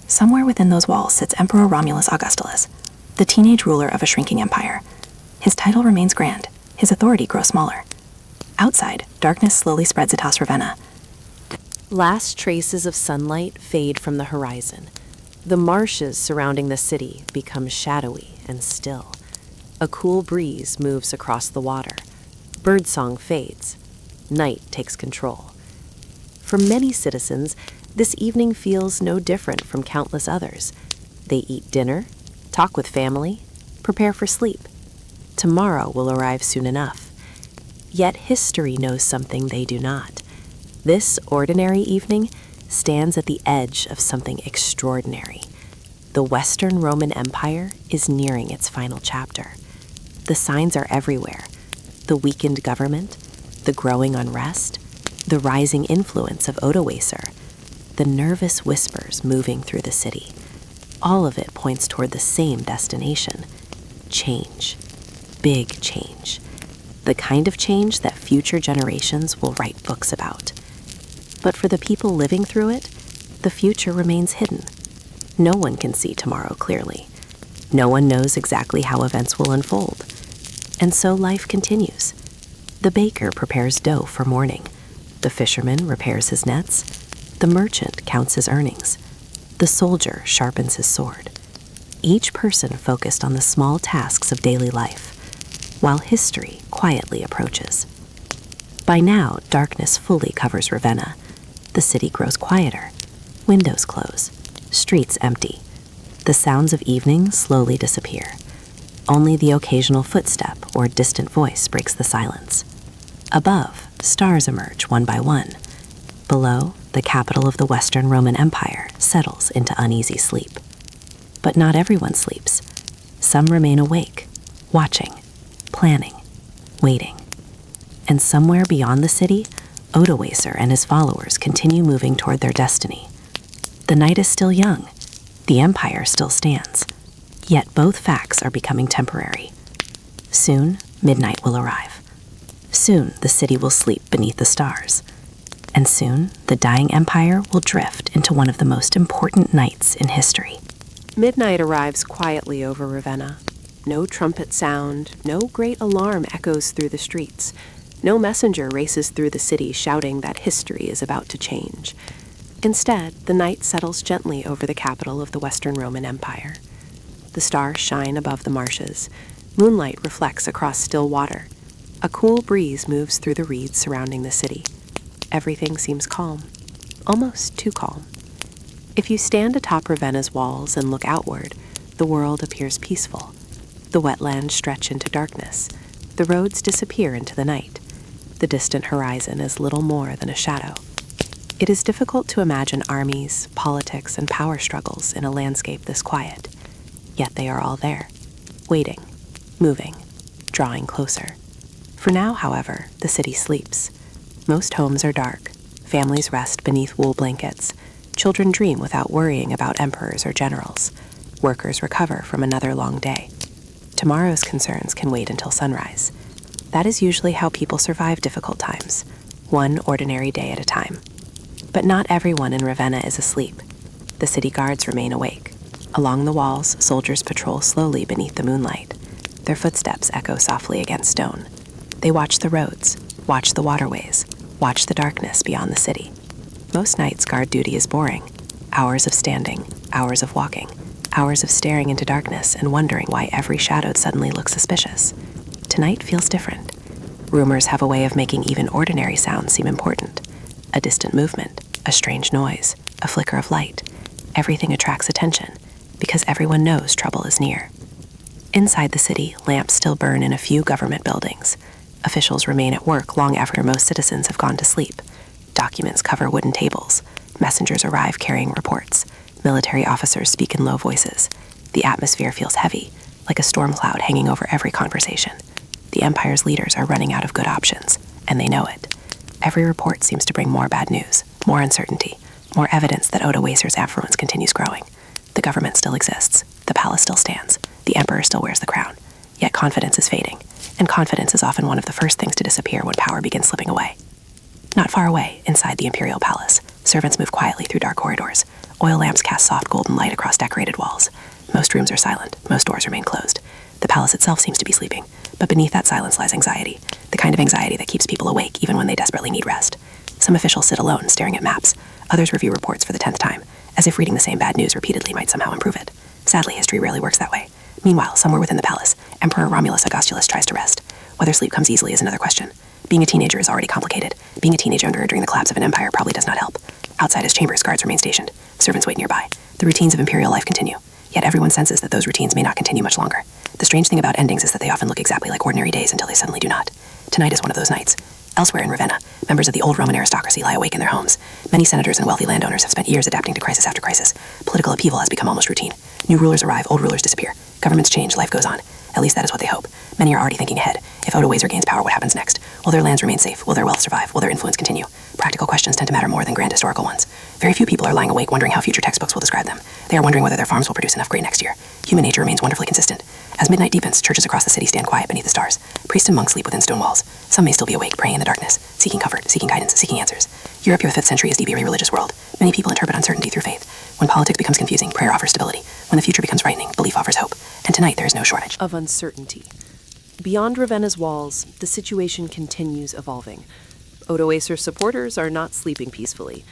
Somewhere within those walls sits Emperor Romulus Augustulus, the teenage ruler of a shrinking empire. His title remains grand. His authority grows smaller. Outside, darkness slowly spreads across Ravenna. Last traces of sunlight fade from the horizon. The marshes surrounding the city become shadowy and still. A cool breeze moves across the water. Birdsong fades. Night takes control. For many citizens, this evening feels no different from countless others. They eat dinner, talk with family, prepare for sleep. Tomorrow will arrive soon enough. Yet history knows something they do not. This ordinary evening stands at the edge of something extraordinary. The Western Roman Empire is nearing its final chapter. The signs are everywhere. The weakened government, the growing unrest, the rising influence of Odoacer, the nervous whispers moving through the city. All of it points toward the same destination: change. Big change. The kind of change that future generations will write books about. But for the people living through it, the future remains hidden. No one can see tomorrow clearly. No one knows exactly how events will unfold. And so life continues. The baker prepares dough for morning. The fisherman repairs his nets. The merchant counts his earnings. The soldier sharpens his sword. Each person focused on the small tasks of daily life, while history quietly approaches. By now, darkness fully covers Ravenna. The city grows quieter. Windows close. Streets empty. The sounds of evening slowly disappear. Only the occasional footstep or distant voice breaks the silence. Above, stars emerge one by one. Below, the capital of the Western Roman Empire settles into uneasy sleep. But not everyone sleeps. Some remain awake, watching, planning, waiting. And somewhere beyond the city, Odoacer and his followers continue moving toward their destiny. The night is still young. The empire still stands. Yet both facts are becoming temporary. Soon, midnight will arrive. Soon the city will sleep beneath the stars. And soon the dying empire will drift into one of the most important nights in history. Midnight arrives quietly over Ravenna. No trumpet sound, no great alarm echoes through the streets. No messenger races through the city shouting that history is about to change. Instead, the night settles gently over the capital of the Western Roman Empire. The stars shine above the marshes. Moonlight reflects across still water. A cool breeze moves through the reeds surrounding the city. Everything seems calm, almost too calm. If you stand atop Ravenna's walls and look outward, the world appears peaceful. The wetlands stretch into darkness. The roads disappear into the night. The distant horizon is little more than a shadow. It is difficult to imagine armies, politics, and power struggles in a landscape this quiet. Yet they are all there, waiting, moving, drawing closer. For now, however, the city sleeps. Most homes are dark. Families rest beneath wool blankets. Children dream without worrying about emperors or generals. Workers recover from another long day. Tomorrow's concerns can wait until sunrise. That is usually how people survive difficult times, one ordinary day at a time. But not everyone in Ravenna is asleep. The city guards remain awake. Along the walls, soldiers patrol slowly beneath the moonlight. Their footsteps echo softly against stone. They watch the roads, watch the waterways, watch the darkness beyond the city. Most nights, guard duty is boring. Hours of standing, hours of walking, hours of staring into darkness and wondering why every shadow suddenly looks suspicious. Tonight feels different. Rumors have a way of making even ordinary sounds seem important. A distant movement, a strange noise, a flicker of light. Everything attracts attention because everyone knows trouble is near. Inside the city, lamps still burn in a few government buildings. Officials remain at work long after most citizens have gone to sleep. Documents cover wooden tables. Messengers arrive carrying reports. Military officers speak in low voices. The atmosphere feels heavy, like a storm cloud hanging over every conversation. The empire's leaders are running out of good options, and they know it. Every report seems to bring more bad news, more uncertainty, more evidence that Odoacer's affluence continues growing. The government still exists. The palace still stands. The emperor still wears the crown. Yet confidence is fading, and confidence is often one of the first things to disappear when power begins slipping away. Not far away, inside the imperial palace, servants move quietly through dark corridors. Oil lamps cast soft golden light across decorated walls. Most rooms are silent. Most doors remain closed. The palace itself seems to be sleeping, but beneath that silence lies anxiety, the kind of anxiety that keeps people awake even when they desperately need rest. Some officials sit alone, staring at maps. Others review reports for the 10th time, as if reading the same bad news repeatedly might somehow improve it. Sadly, history rarely works that way. Meanwhile, somewhere within the palace, Emperor Romulus Augustulus tries to rest. Whether sleep comes easily is another question. Being a teenager is already complicated. Being a teenage younger during the collapse of an empire probably does not help. Outside his chambers, guards remain stationed. Servants wait nearby. The routines of imperial life continue. Yet everyone senses that those routines may not continue much longer. The strange thing about endings is that they often look exactly like ordinary days until they suddenly do not. Tonight is one of those nights. Elsewhere in Ravenna, members of the old Roman aristocracy lie awake in their homes. Many senators and wealthy landowners have spent years adapting to crisis after crisis. Political upheaval has become almost routine. New rulers arrive, old rulers disappear. Governments change, life goes on. At least that is what they hope. Many are already thinking ahead. If Odoacer gains power, what happens next? Will their lands remain safe? Will their wealth survive? Will their influence continue? Practical questions tend to matter more than grand historical ones. Very few people are lying awake wondering how future textbooks will describe them. They are wondering whether their farms will produce enough grain next year. Human nature remains wonderfully consistent. As midnight deepens, churches across the city stand quiet beneath the stars. Priests and monks sleep within stone walls. Some may still be awake, praying in the darkness, seeking comfort, seeking guidance, seeking answers. Europe of the 5th century is the very religious world. Many people interpret uncertainty through faith. When politics becomes confusing, prayer offers stability. When the future becomes frightening, belief offers hope. And tonight there is no shortage of uncertainty. Beyond Ravenna's walls, the situation continues evolving. Odoacer supporters are not sleeping peacefully.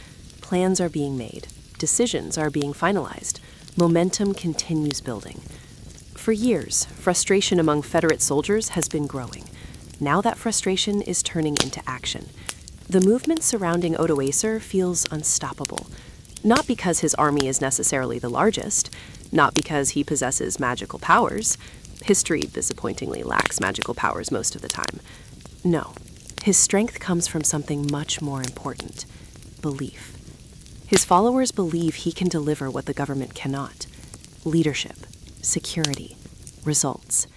Plans are being made. Decisions are being finalized. Momentum continues building. For years, frustration among Federate soldiers has been growing. Now that frustration is turning into action. The movement surrounding Odoacer feels unstoppable. Not because his army is necessarily the largest, not because he possesses magical powers. History disappointingly lacks magical powers most of the time. No, his strength comes from something much more important: belief. His followers believe he can deliver what the government cannot: leadership, security, results.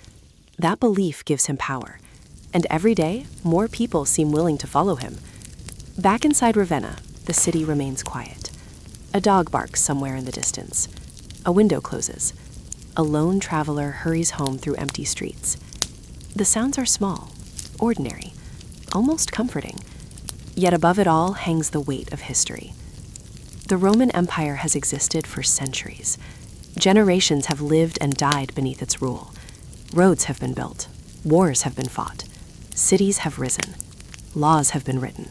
That belief gives him power, and every day, more people seem willing to follow him. Back inside Ravenna, the city remains quiet. A dog barks somewhere in the distance. A window closes. A lone traveler hurries home through empty streets. The sounds are small, ordinary, almost comforting. Yet above it all hangs the weight of history. The Roman Empire has existed for centuries. Generations have lived and died beneath its rule. Roads have been built. Wars have been fought. Cities have risen. Laws have been written.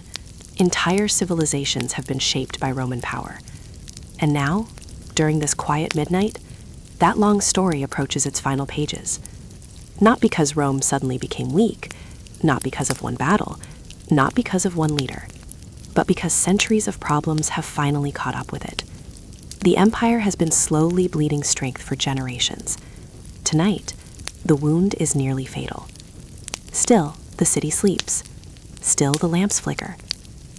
Entire civilizations have been shaped by Roman power. And now, during this quiet midnight, that long story approaches its final pages. Not because Rome suddenly became weak, not because of one battle, not because of one leader, but because centuries of problems have finally caught up with it. The empire has been slowly bleeding strength for generations. Tonight, the wound is nearly fatal. Still, the city sleeps. Still, the lamps flicker.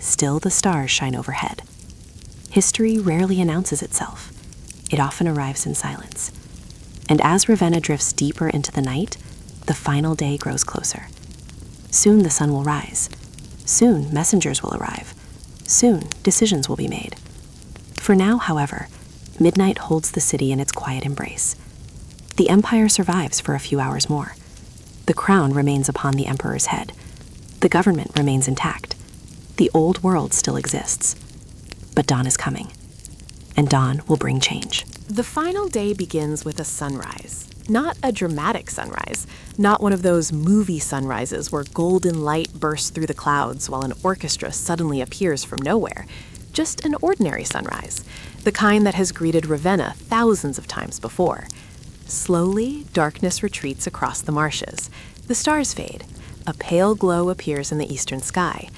Still, the stars shine overhead. History rarely announces itself. It often arrives in silence. And as Ravenna drifts deeper into the night, the final day grows closer. Soon the sun will rise. Soon messengers will arrive. Soon decisions will be made. For now, however, midnight holds the city in its quiet embrace. The empire survives for a few hours more. The crown remains upon the emperor's head. The government remains intact. The old world still exists. But dawn is coming. And dawn will bring change. The final day begins with a sunrise. Not a dramatic sunrise, not one of those movie sunrises where golden light bursts through the clouds while an orchestra suddenly appears from nowhere. Just an ordinary sunrise, the kind that has greeted Ravenna thousands of times before. Slowly, darkness retreats across the marshes. The stars fade. A pale glow appears in the eastern sky.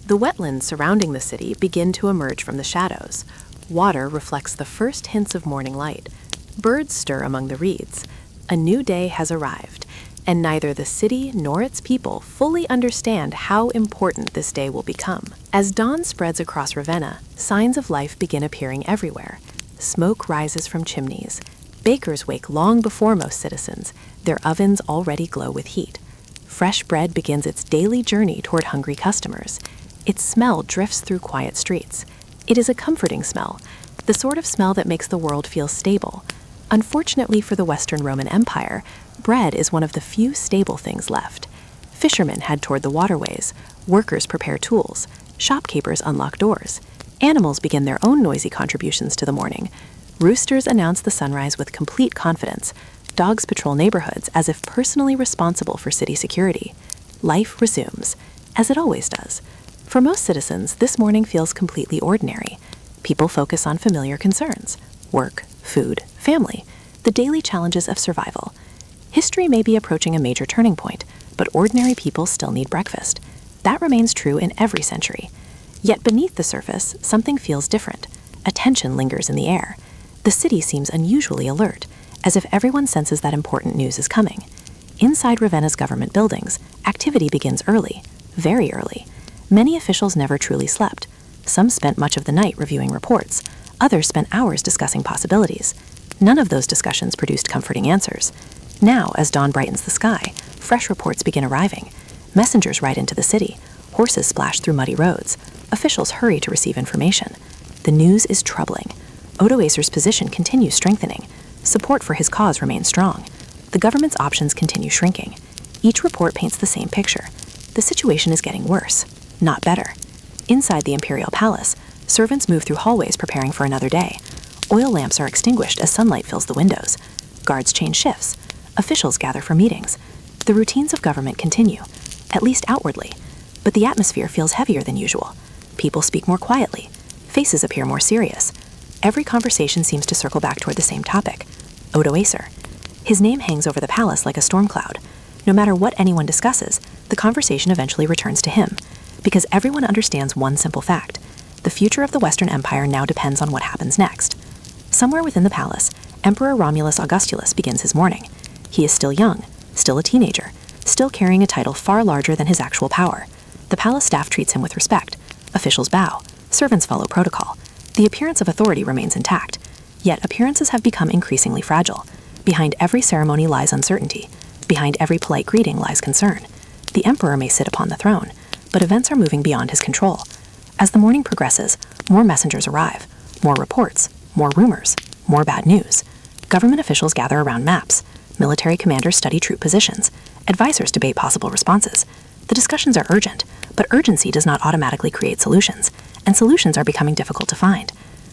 The wetlands surrounding the city begin to emerge from the shadows. Water reflects the first hints of morning light. Birds stir among the reeds. A new day has arrived, and neither the city nor its people fully understand how important this day will become. As dawn spreads across Ravenna, signs of life begin appearing everywhere. Smoke rises from chimneys. Bakers wake long before most citizens, their ovens already glow with heat. Fresh bread begins its daily journey toward hungry customers. Its smell drifts through quiet streets. It is a comforting smell, the sort of smell that makes the world feel stable. Unfortunately for the Western Roman Empire, bread is one of the few stable things left. Fishermen head toward the waterways, workers prepare tools, shopkeepers unlock doors. Animals begin their own noisy contributions to the morning. Roosters announce the sunrise with complete confidence. Dogs patrol neighborhoods as if personally responsible for city security. Life resumes, as it always does. For most citizens, this morning feels completely ordinary. People focus on familiar concerns: work, food, family, the daily challenges of survival. History may be approaching a major turning point, but ordinary people still need breakfast. That remains true in every century. Yet beneath the surface, something feels different. A tension lingers in the air. The city seems unusually alert, as if everyone senses that important news is coming. Inside Ravenna's government buildings, activity begins early, very early. Many officials never truly slept. Some spent much of the night reviewing reports. Others spent hours discussing possibilities. None of those discussions produced comforting answers. Now, as dawn brightens the sky, fresh reports begin arriving. Messengers ride into the city. Horses splash through muddy roads. Officials hurry to receive information. The news is troubling. Odoacer's position continues strengthening. Support for his cause remains strong. The government's options continue shrinking. Each report paints the same picture. The situation is getting worse, not better. Inside the imperial palace, servants move through hallways preparing for another day. Oil lamps are extinguished as sunlight fills the windows. Guards change shifts. Officials gather for meetings. The routines of government continue, at least outwardly, but the atmosphere feels heavier than usual. People speak more quietly. Faces appear more serious. Every conversation seems to circle back toward the same topic: Odoacer. His name hangs over the palace like a storm cloud. No matter what anyone discusses, the conversation eventually returns to him, because everyone understands one simple fact: the future of the Western Empire now depends on what happens next. Somewhere within the palace, Emperor Romulus Augustulus begins his morning. He is still young, still a teenager, still carrying a title far larger than his actual power. The palace staff treats him with respect. Officials bow. Servants follow protocol. The appearance of authority remains intact. Yet appearances have become increasingly fragile. Behind every ceremony lies uncertainty. Behind every polite greeting lies concern. The emperor may sit upon the throne, but events are moving beyond his control. As the morning progresses, more messengers arrive, more reports, more rumors, more bad news. Government officials gather around maps. military commanders study troop positions. Advisors debate possible responses. The discussions are urgent, but urgency does not automatically create solutions, and solutions are becoming difficult to find.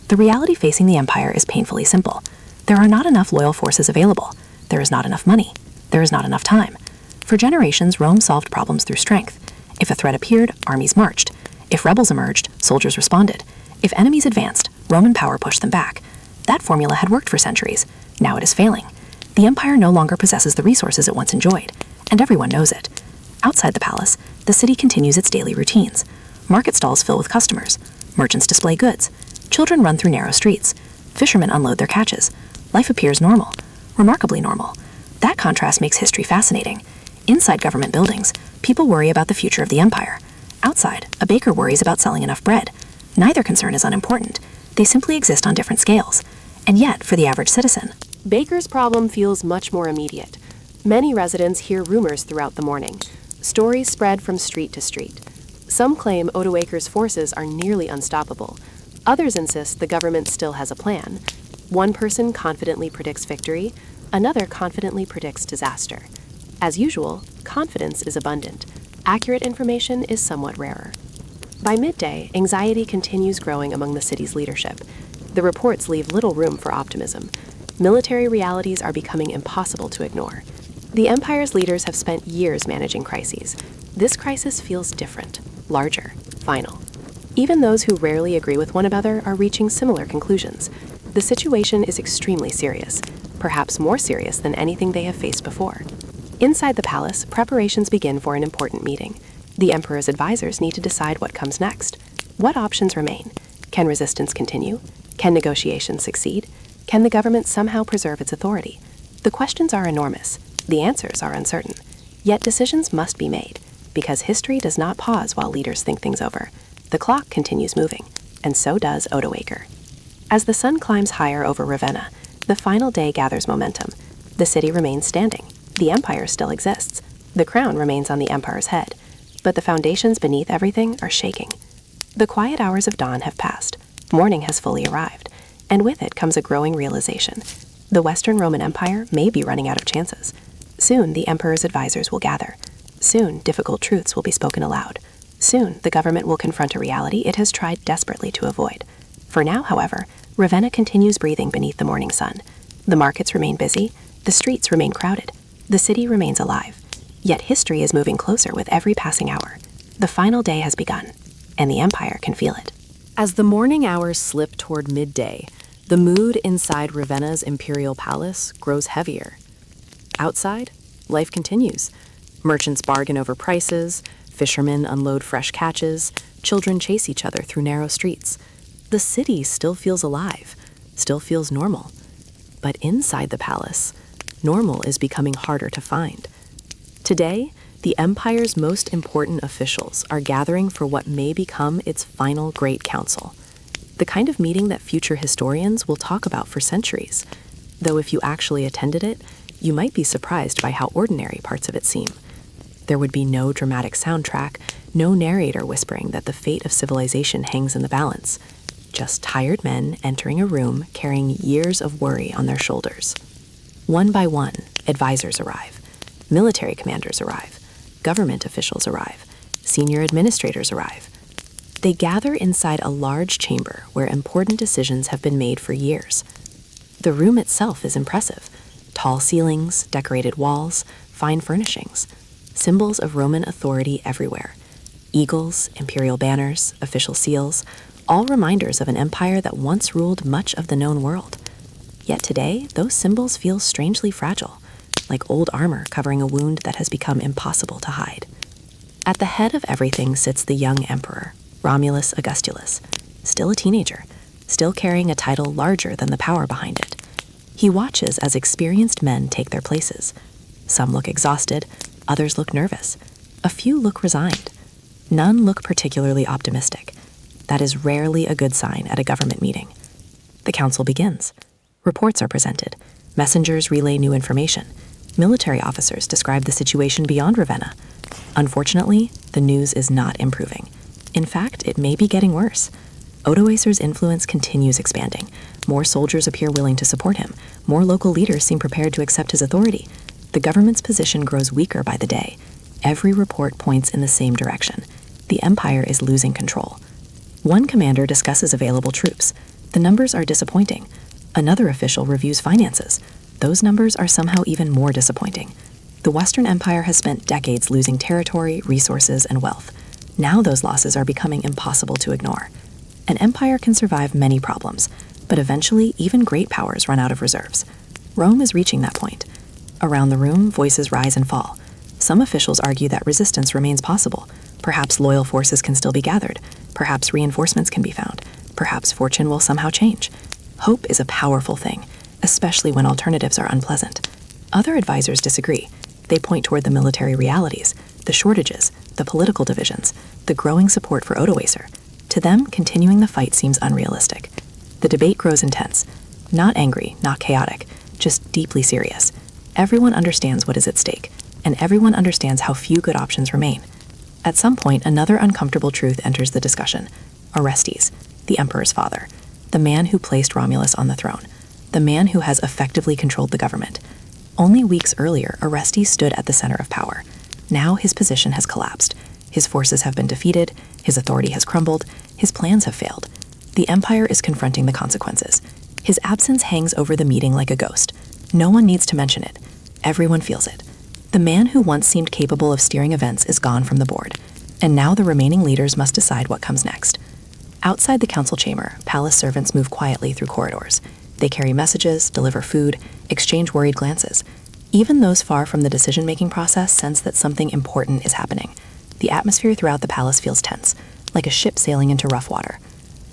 The reality facing the empire is painfully simple. There are not enough loyal forces available. There is not enough money. There is not enough time. For generations, Rome solved problems through strength. If a threat appeared, armies marched. If rebels emerged, soldiers responded. If enemies advanced, Roman power pushed them back. That formula had worked for centuries. Now it is failing. The empire no longer possesses the resources it once enjoyed, and everyone knows it. Outside the palace, the city continues its daily routines. Market stalls fill with customers. Merchants display goods. Children run through narrow streets. Fishermen unload their catches. Life appears normal, remarkably normal. That contrast makes history fascinating. Inside government buildings, people worry about the future of the empire. Outside, a baker worries about selling enough bread. Neither concern is unimportant. They simply exist on different scales. And yet, for the average citizen, Baker's problem feels much more immediate. Many residents hear rumors throughout the morning. Stories spread from street to street. Some claim Odoaker's forces are nearly unstoppable. Others insist the government still has a plan. One person confidently predicts victory, another confidently predicts disaster. As usual, confidence is abundant. Accurate information is somewhat rarer. By midday, anxiety continues growing among the city's leadership. The reports leave little room for optimism. Military realities are becoming impossible to ignore. The empire's leaders have spent years managing crises. This crisis feels different, larger, final. Even those who rarely agree with one another are reaching similar conclusions. The situation is extremely serious, perhaps more serious than anything they have faced before. Inside the palace, preparations begin for an important meeting. The emperor's advisors need to decide what comes next. What options remain? Can resistance continue? Can negotiations succeed? Can the government somehow preserve its authority? The questions are enormous. The answers are uncertain. Yet decisions must be made, because history does not pause while leaders think things over. The clock continues moving, and so does Odoaker. As the sun climbs higher over Ravenna, the final day gathers momentum. The city remains standing. The empire still exists. The crown remains on the empire's head, but the foundations beneath everything are shaking. The quiet hours of dawn have passed. Morning has fully arrived, and with it comes a growing realization. The Western Roman Empire may be running out of chances. Soon, the emperor's advisors will gather. Soon, difficult truths will be spoken aloud. Soon, the government will confront a reality it has tried desperately to avoid. For now, however, Ravenna continues breathing beneath the morning sun. The markets remain busy. The streets remain crowded. The city remains alive. Yet history is moving closer with every passing hour. The final day has begun, and the empire can feel it. As the morning hours slip toward midday, the mood inside Ravenna's imperial palace grows heavier. Outside, life continues. Merchants bargain over prices, fishermen unload fresh catches, children chase each other through narrow streets. The city still feels alive, still feels normal. But inside the palace, normal is becoming harder to find. Today, the empire's most important officials are gathering for what may become its final great council. The kind of meeting that future historians will talk about for centuries. Though if you actually attended it, you might be surprised by how ordinary parts of it seem. There would be no dramatic soundtrack, no narrator whispering that the fate of civilization hangs in the balance. Just tired men entering a room carrying years of worry on their shoulders. One by one, advisors arrive. Military commanders arrive. Government officials arrive. Senior administrators arrive. They gather inside a large chamber where important decisions have been made for years. The room itself is impressive. Tall ceilings, decorated walls, fine furnishings. Symbols of Roman authority everywhere. Eagles, imperial banners, official seals, all reminders of an empire that once ruled much of the known world. Yet today, those symbols feel strangely fragile, like old armor covering a wound that has become impossible to hide. At the head of everything sits the young emperor, Romulus Augustulus, still a teenager, still carrying a title larger than the power behind it. He watches as experienced men take their places. Some look exhausted, others look nervous. A few look resigned. None look particularly optimistic. That is rarely a good sign at a government meeting. The council begins. Reports are presented. Messengers relay new information. Military officers describe the situation beyond Ravenna. Unfortunately, the news is not improving. In fact, it may be getting worse. Odoacer's influence continues expanding. More soldiers appear willing to support him. More local leaders seem prepared to accept his authority. The government's position grows weaker by the day. Every report points in the same direction. The empire is losing control. One commander discusses available troops. The numbers are disappointing. Another official reviews finances. Those numbers are somehow even more disappointing. The Western Empire has spent decades losing territory, resources, and wealth. Now those losses are becoming impossible to ignore. An empire can survive many problems, but eventually even great powers run out of reserves. Rome is reaching that point. Around the room, voices rise and fall. Some officials argue that resistance remains possible. Perhaps loyal forces can still be gathered. Perhaps reinforcements can be found. Perhaps fortune will somehow change. Hope is a powerful thing, especially when alternatives are unpleasant. Other advisors disagree. They point toward the military realities, the shortages, the political divisions, the growing support for Odoacer. To them, continuing the fight seems unrealistic. The debate grows intense. Not angry, not chaotic, just deeply serious. Everyone understands what is at stake, and everyone understands how few good options remain. At some point, another uncomfortable truth enters the discussion. Orestes, the emperor's father, the man who placed Romulus on the throne, the man who has effectively controlled the government. Only weeks earlier, Orestes stood at the center of power. Now his position has collapsed. His forces have been defeated, his authority has crumbled, his plans have failed. The empire is confronting the consequences. His absence hangs over the meeting like a ghost. No one needs to mention it. Everyone feels it. The man who once seemed capable of steering events is gone from the board, and now the remaining leaders must decide what comes next. Outside the council chamber, palace servants move quietly through corridors. They carry messages, deliver food, exchange worried glances. Even those far from the decision-making process sense that something important is happening. The atmosphere throughout the palace feels tense, like a ship sailing into rough water.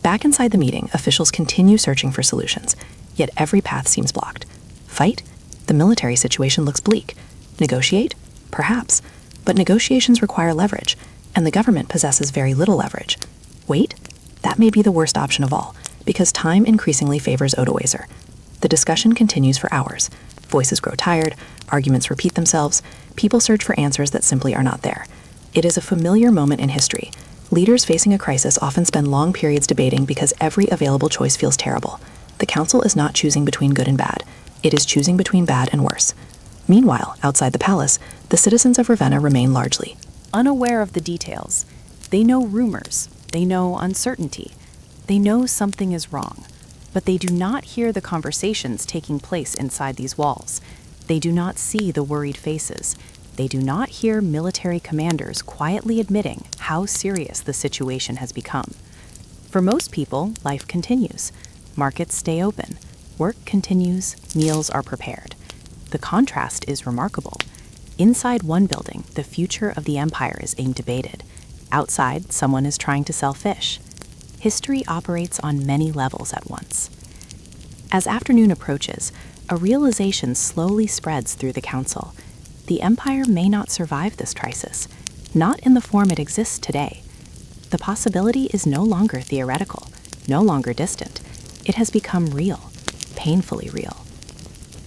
Back inside the meeting, officials continue searching for solutions, yet every path seems blocked. Fight? The military situation looks bleak. Negotiate? Perhaps. But negotiations require leverage, and the government possesses very little leverage. Wait? That may be the worst option of all, because time increasingly favors Odoacer. The discussion continues for hours. Voices grow tired, arguments repeat themselves, people search for answers that simply are not there. It is a familiar moment in history. Leaders facing a crisis often spend long periods debating because every available choice feels terrible. The council is not choosing between good and bad. It is choosing between bad and worse. Meanwhile, outside the palace, the citizens of Ravenna remain largely unaware of the details. They know rumors. They know uncertainty. They know something is wrong. But they do not hear the conversations taking place inside these walls. They do not see the worried faces. They do not hear military commanders quietly admitting how serious the situation has become. For most people, life continues. Markets stay open. Work continues. Meals are prepared. The contrast is remarkable. Inside one building, the future of the empire is being debated. Outside, someone is trying to sell fish. History operates on many levels at once. As afternoon approaches, a realization slowly spreads through the council. The empire may not survive this crisis, not in the form it exists today. The possibility is no longer theoretical, no longer distant. It has become real, painfully real.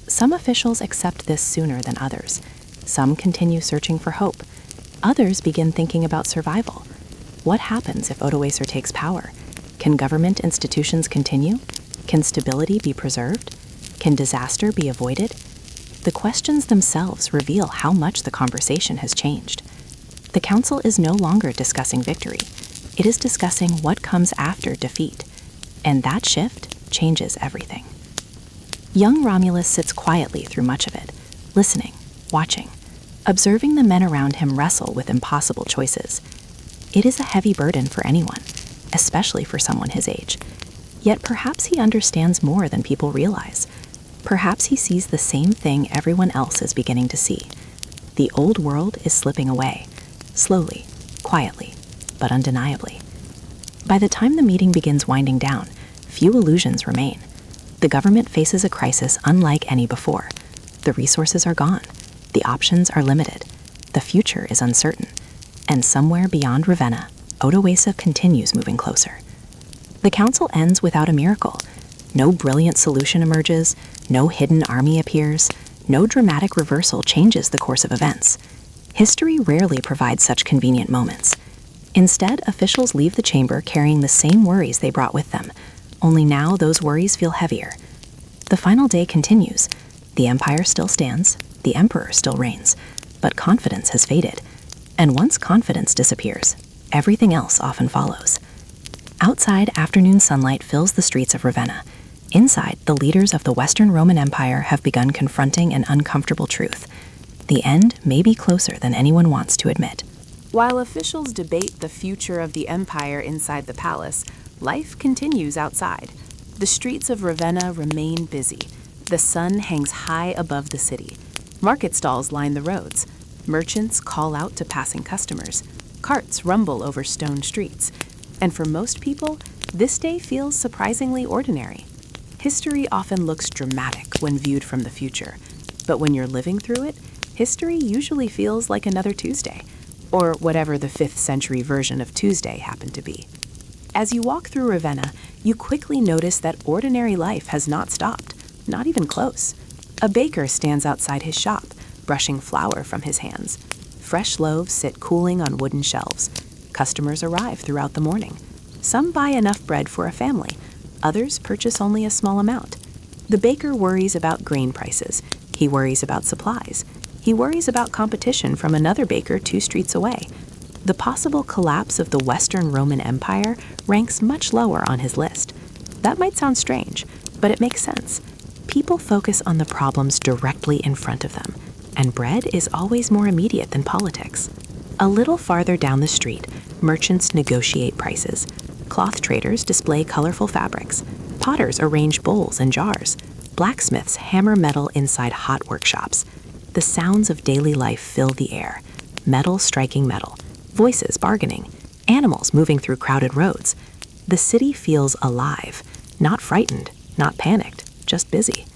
Some officials accept this sooner than others. Some continue searching for hope. Others begin thinking about survival. What happens if Odoacer takes power? Can government institutions continue? Can stability be preserved? Can disaster be avoided? The questions themselves reveal how much the conversation has changed. The council is no longer discussing victory. It is discussing what comes after defeat. And that shift changes everything. Young Romulus sits quietly through much of it, listening, watching, observing the men around him wrestle with impossible choices. It is a heavy burden for anyone, especially for someone his age. Yet perhaps he understands more than people realize. Perhaps he sees the same thing everyone else is beginning to see. The old world is slipping away, slowly, quietly, but undeniably. By the time the meeting begins winding down, few illusions remain. The government faces a crisis unlike any before. The resources are gone. The options are limited. The future is uncertain. And somewhere beyond Ravenna, Odoacer continues moving closer. The council ends without a miracle. No brilliant solution emerges, no hidden army appears, no dramatic reversal changes the course of events. History rarely provides such convenient moments. Instead, officials leave the chamber carrying the same worries they brought with them, only now those worries feel heavier. The final day continues. The empire still stands, the emperor still reigns, but confidence has faded. And once confidence disappears, everything else often follows. Outside, afternoon sunlight fills the streets of Ravenna. Inside, the leaders of the Western Roman Empire have begun confronting an uncomfortable truth. The end may be closer than anyone wants to admit. While officials debate the future of the empire inside the palace, life continues outside. The streets of Ravenna remain busy. The sun hangs high above the city. Market stalls line the roads. Merchants call out to passing customers. Carts rumble over stone streets. And for most people, this day feels surprisingly ordinary. History often looks dramatic when viewed from the future, but when you're living through it, history usually feels like another Tuesday, or whatever the 5th century version of Tuesday happened to be. As you walk through Ravenna, you quickly notice that ordinary life has not stopped, not even close. A baker stands outside his shop, brushing flour from his hands. Fresh loaves sit cooling on wooden shelves. Customers arrive throughout the morning. Some buy enough bread for a family. Others purchase only a small amount. The baker worries about grain prices. He worries about supplies. He worries about competition from another baker 2 streets away. The possible collapse of the Western Roman Empire ranks much lower on his list. That might sound strange, but it makes sense. People focus on the problems directly in front of them, and bread is always more immediate than politics. A little farther down the street, merchants negotiate prices. Cloth traders display colorful fabrics. Potters arrange bowls and jars. Blacksmiths hammer metal inside hot workshops. The sounds of daily life fill the air. Metal striking metal. Voices bargaining. Animals moving through crowded roads. The city feels alive. Not frightened, not panicked, just busy.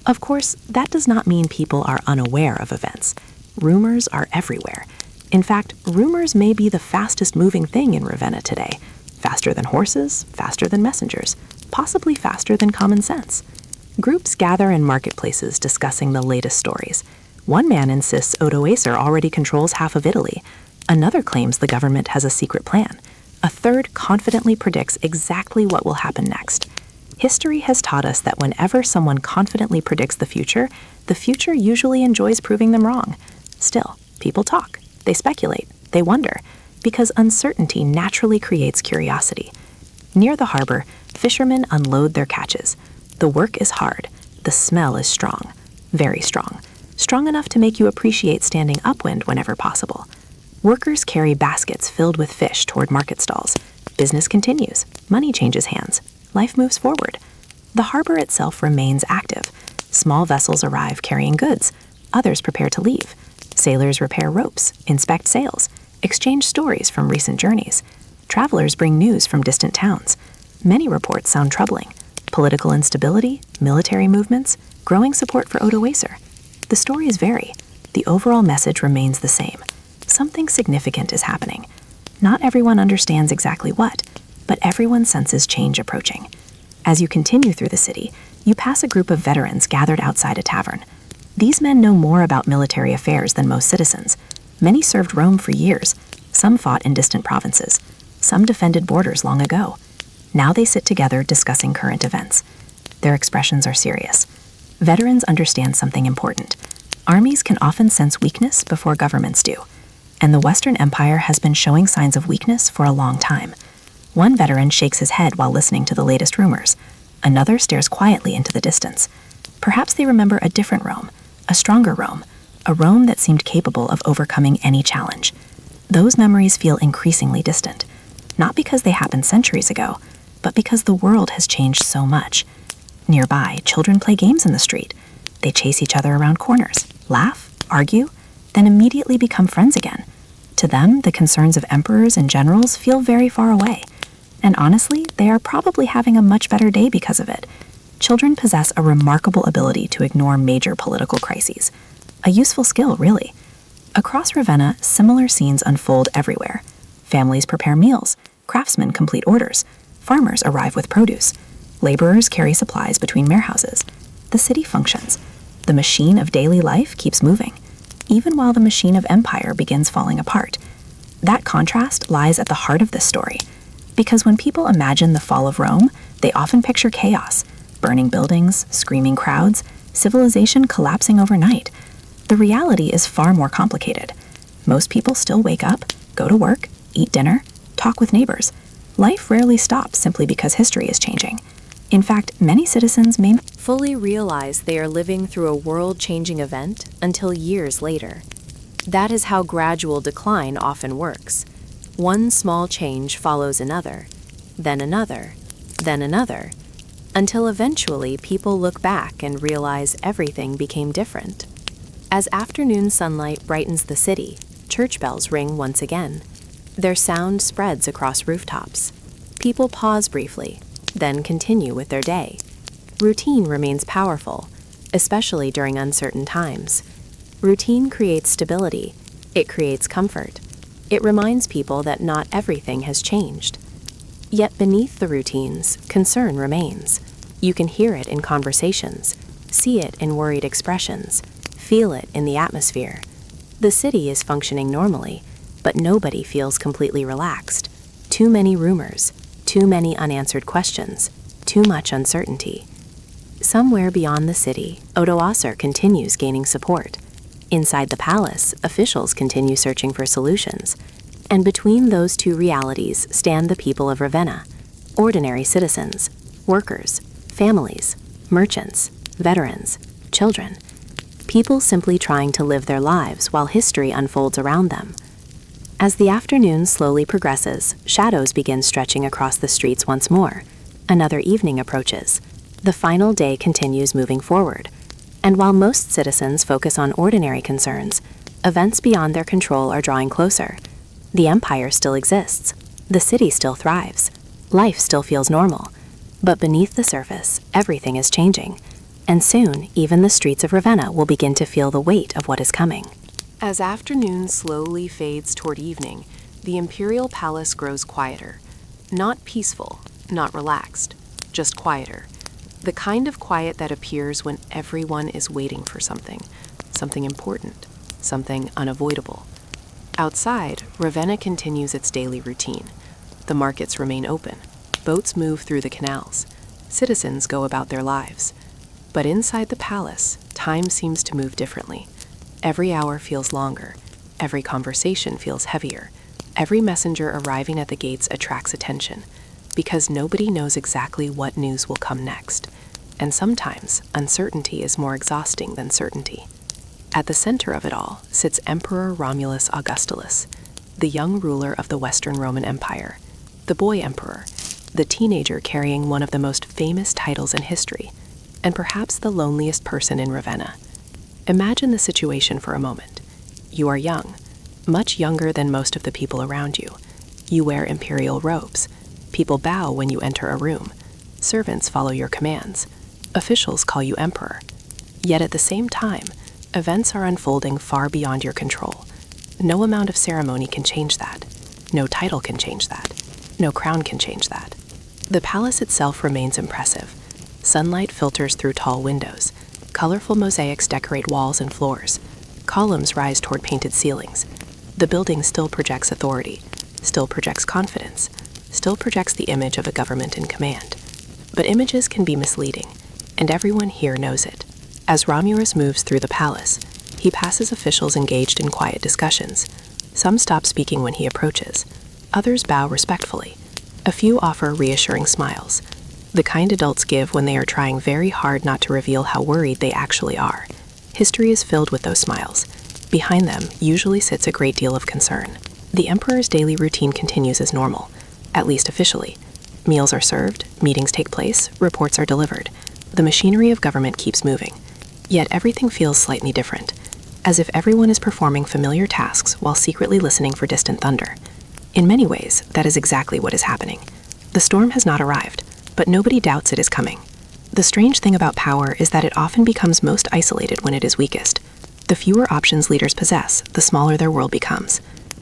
Of course, that does not mean people are unaware of events. Rumors are everywhere. In fact, rumors may be the fastest moving thing in Ravenna today. Faster than horses, faster than messengers, possibly faster than common sense. Groups gather in marketplaces discussing the latest stories. One man insists Odoacer already controls half of Italy. Another claims the government has a secret plan. A third confidently predicts exactly what will happen next. History has taught us that whenever someone confidently predicts the future usually enjoys proving them wrong. Still, people talk, they speculate, they wonder, because uncertainty naturally creates curiosity. Near the harbor, fishermen unload their catches. The work is hard. The smell is strong, very strong, strong enough to make you appreciate standing upwind whenever possible. Workers carry baskets filled with fish toward market stalls. Business continues. Money changes hands. Life moves forward. The harbor itself remains active. Small vessels arrive carrying goods. Others prepare to leave. Sailors repair ropes, inspect sails, exchange stories from recent journeys. Travelers bring news from distant towns. Many reports sound troubling. Political instability, military movements, growing support for Odoacer. The stories vary. The overall message remains the same. Something significant is happening. Not everyone understands exactly what, but everyone senses change approaching. As you continue through the city, you pass a group of veterans gathered outside a tavern. These men know more about military affairs than most citizens. Many served Rome for years. Some fought in distant provinces. Some defended borders long ago. Now they sit together discussing current events. Their expressions are serious. Veterans understand something important. Armies can often sense weakness before governments do. And the Western Empire has been showing signs of weakness for a long time. One veteran shakes his head while listening to the latest rumors. Another stares quietly into the distance. Perhaps they remember a different Rome, a stronger Rome, a Rome that seemed capable of overcoming any challenge. Those memories feel increasingly distant, not because they happened centuries ago, but because the world has changed so much. Nearby, children play games in the street. They chase each other around corners, laugh, argue, then immediately become friends again. To them, the concerns of emperors and generals feel very far away. And honestly, they are probably having a much better day because of it. Children possess a remarkable ability to ignore major political crises. A useful skill, really. Across Ravenna, similar scenes unfold everywhere. Families prepare meals, craftsmen complete orders, farmers arrive with produce, laborers carry supplies between warehouses. The city functions. The machine of daily life keeps moving, even while the machine of empire begins falling apart. That contrast lies at the heart of this story, because when people imagine the fall of Rome, they often picture chaos, burning buildings, screaming crowds, civilization collapsing overnight. The reality is far more complicated. Most people still wake up, go to work, eat dinner, talk with neighbors. Life rarely stops simply because history is changing. In fact, many citizens may fully realize they are living through a world-changing event until years later. That is how gradual decline often works. One small change follows another, then another, then another, until eventually people look back and realize everything became different. As afternoon sunlight brightens the city, church bells ring once again. Their sound spreads across rooftops. People pause briefly, then continue with their day. Routine remains powerful, especially during uncertain times. Routine creates stability. It creates comfort. It reminds people that not everything has changed. Yet beneath the routines, concern remains. You can hear it in conversations, see it in worried expressions, feel it in the atmosphere. The city is functioning normally, but nobody feels completely relaxed. Too many rumors, too many unanswered questions, too much uncertainty. Somewhere beyond the city, Odoacer continues gaining support. Inside the palace, officials continue searching for solutions. And between those two realities stand the people of Ravenna, ordinary citizens, workers, families, merchants, veterans, children. People simply trying to live their lives while history unfolds around them. As the afternoon slowly progresses, shadows begin stretching across the streets once more. Another evening approaches. The final day continues moving forward. And while most citizens focus on ordinary concerns, events beyond their control are drawing closer. The empire still exists. The city still thrives. Life still feels normal. But beneath the surface, everything is changing. And soon, even the streets of Ravenna will begin to feel the weight of what is coming. As afternoon slowly fades toward evening, the imperial palace grows quieter. Not peaceful, not relaxed, just quieter. The kind of quiet that appears when everyone is waiting for something important, something unavoidable. Outside, Ravenna continues its daily routine. The markets remain open. Boats move through the canals. Citizens go about their lives. But inside the palace, time seems to move differently. Every hour feels longer. Every conversation feels heavier. Every messenger arriving at the gates attracts attention, because nobody knows exactly what news will come next. And sometimes, uncertainty is more exhausting than certainty. At the center of it all sits Emperor Romulus Augustulus, the young ruler of the Western Roman Empire, the boy emperor, the teenager carrying one of the most famous titles in history, and perhaps the loneliest person in Ravenna. Imagine the situation for a moment. You are young, much younger than most of the people around you. You wear imperial robes. People bow when you enter a room. Servants follow your commands. Officials call you emperor. Yet at the same time, events are unfolding far beyond your control. No amount of ceremony can change that. No title can change that. No crown can change that. The palace itself remains impressive. Sunlight filters through tall windows. Colorful mosaics decorate walls and floors. Columns rise toward painted ceilings. The building still projects authority, still projects confidence, still projects the image of a government in command. But images can be misleading, and everyone here knows it. As Romulus moves through the palace, he passes officials engaged in quiet discussions. Some stop speaking when he approaches. Others bow respectfully. A few offer reassuring smiles, the kind adults give when they are trying very hard not to reveal how worried they actually are. History is filled with those smiles. Behind them usually sits a great deal of concern. The emperor's daily routine continues as normal, at least officially. Meals are served, meetings take place, reports are delivered. The machinery of government keeps moving. Yet everything feels slightly different, as if everyone is performing familiar tasks while secretly listening for distant thunder. In many ways, that is exactly what is happening. The storm has not arrived, but nobody doubts it is coming. The strange thing about power is that it often becomes most isolated when it is weakest. The fewer options leaders possess, the smaller their world becomes.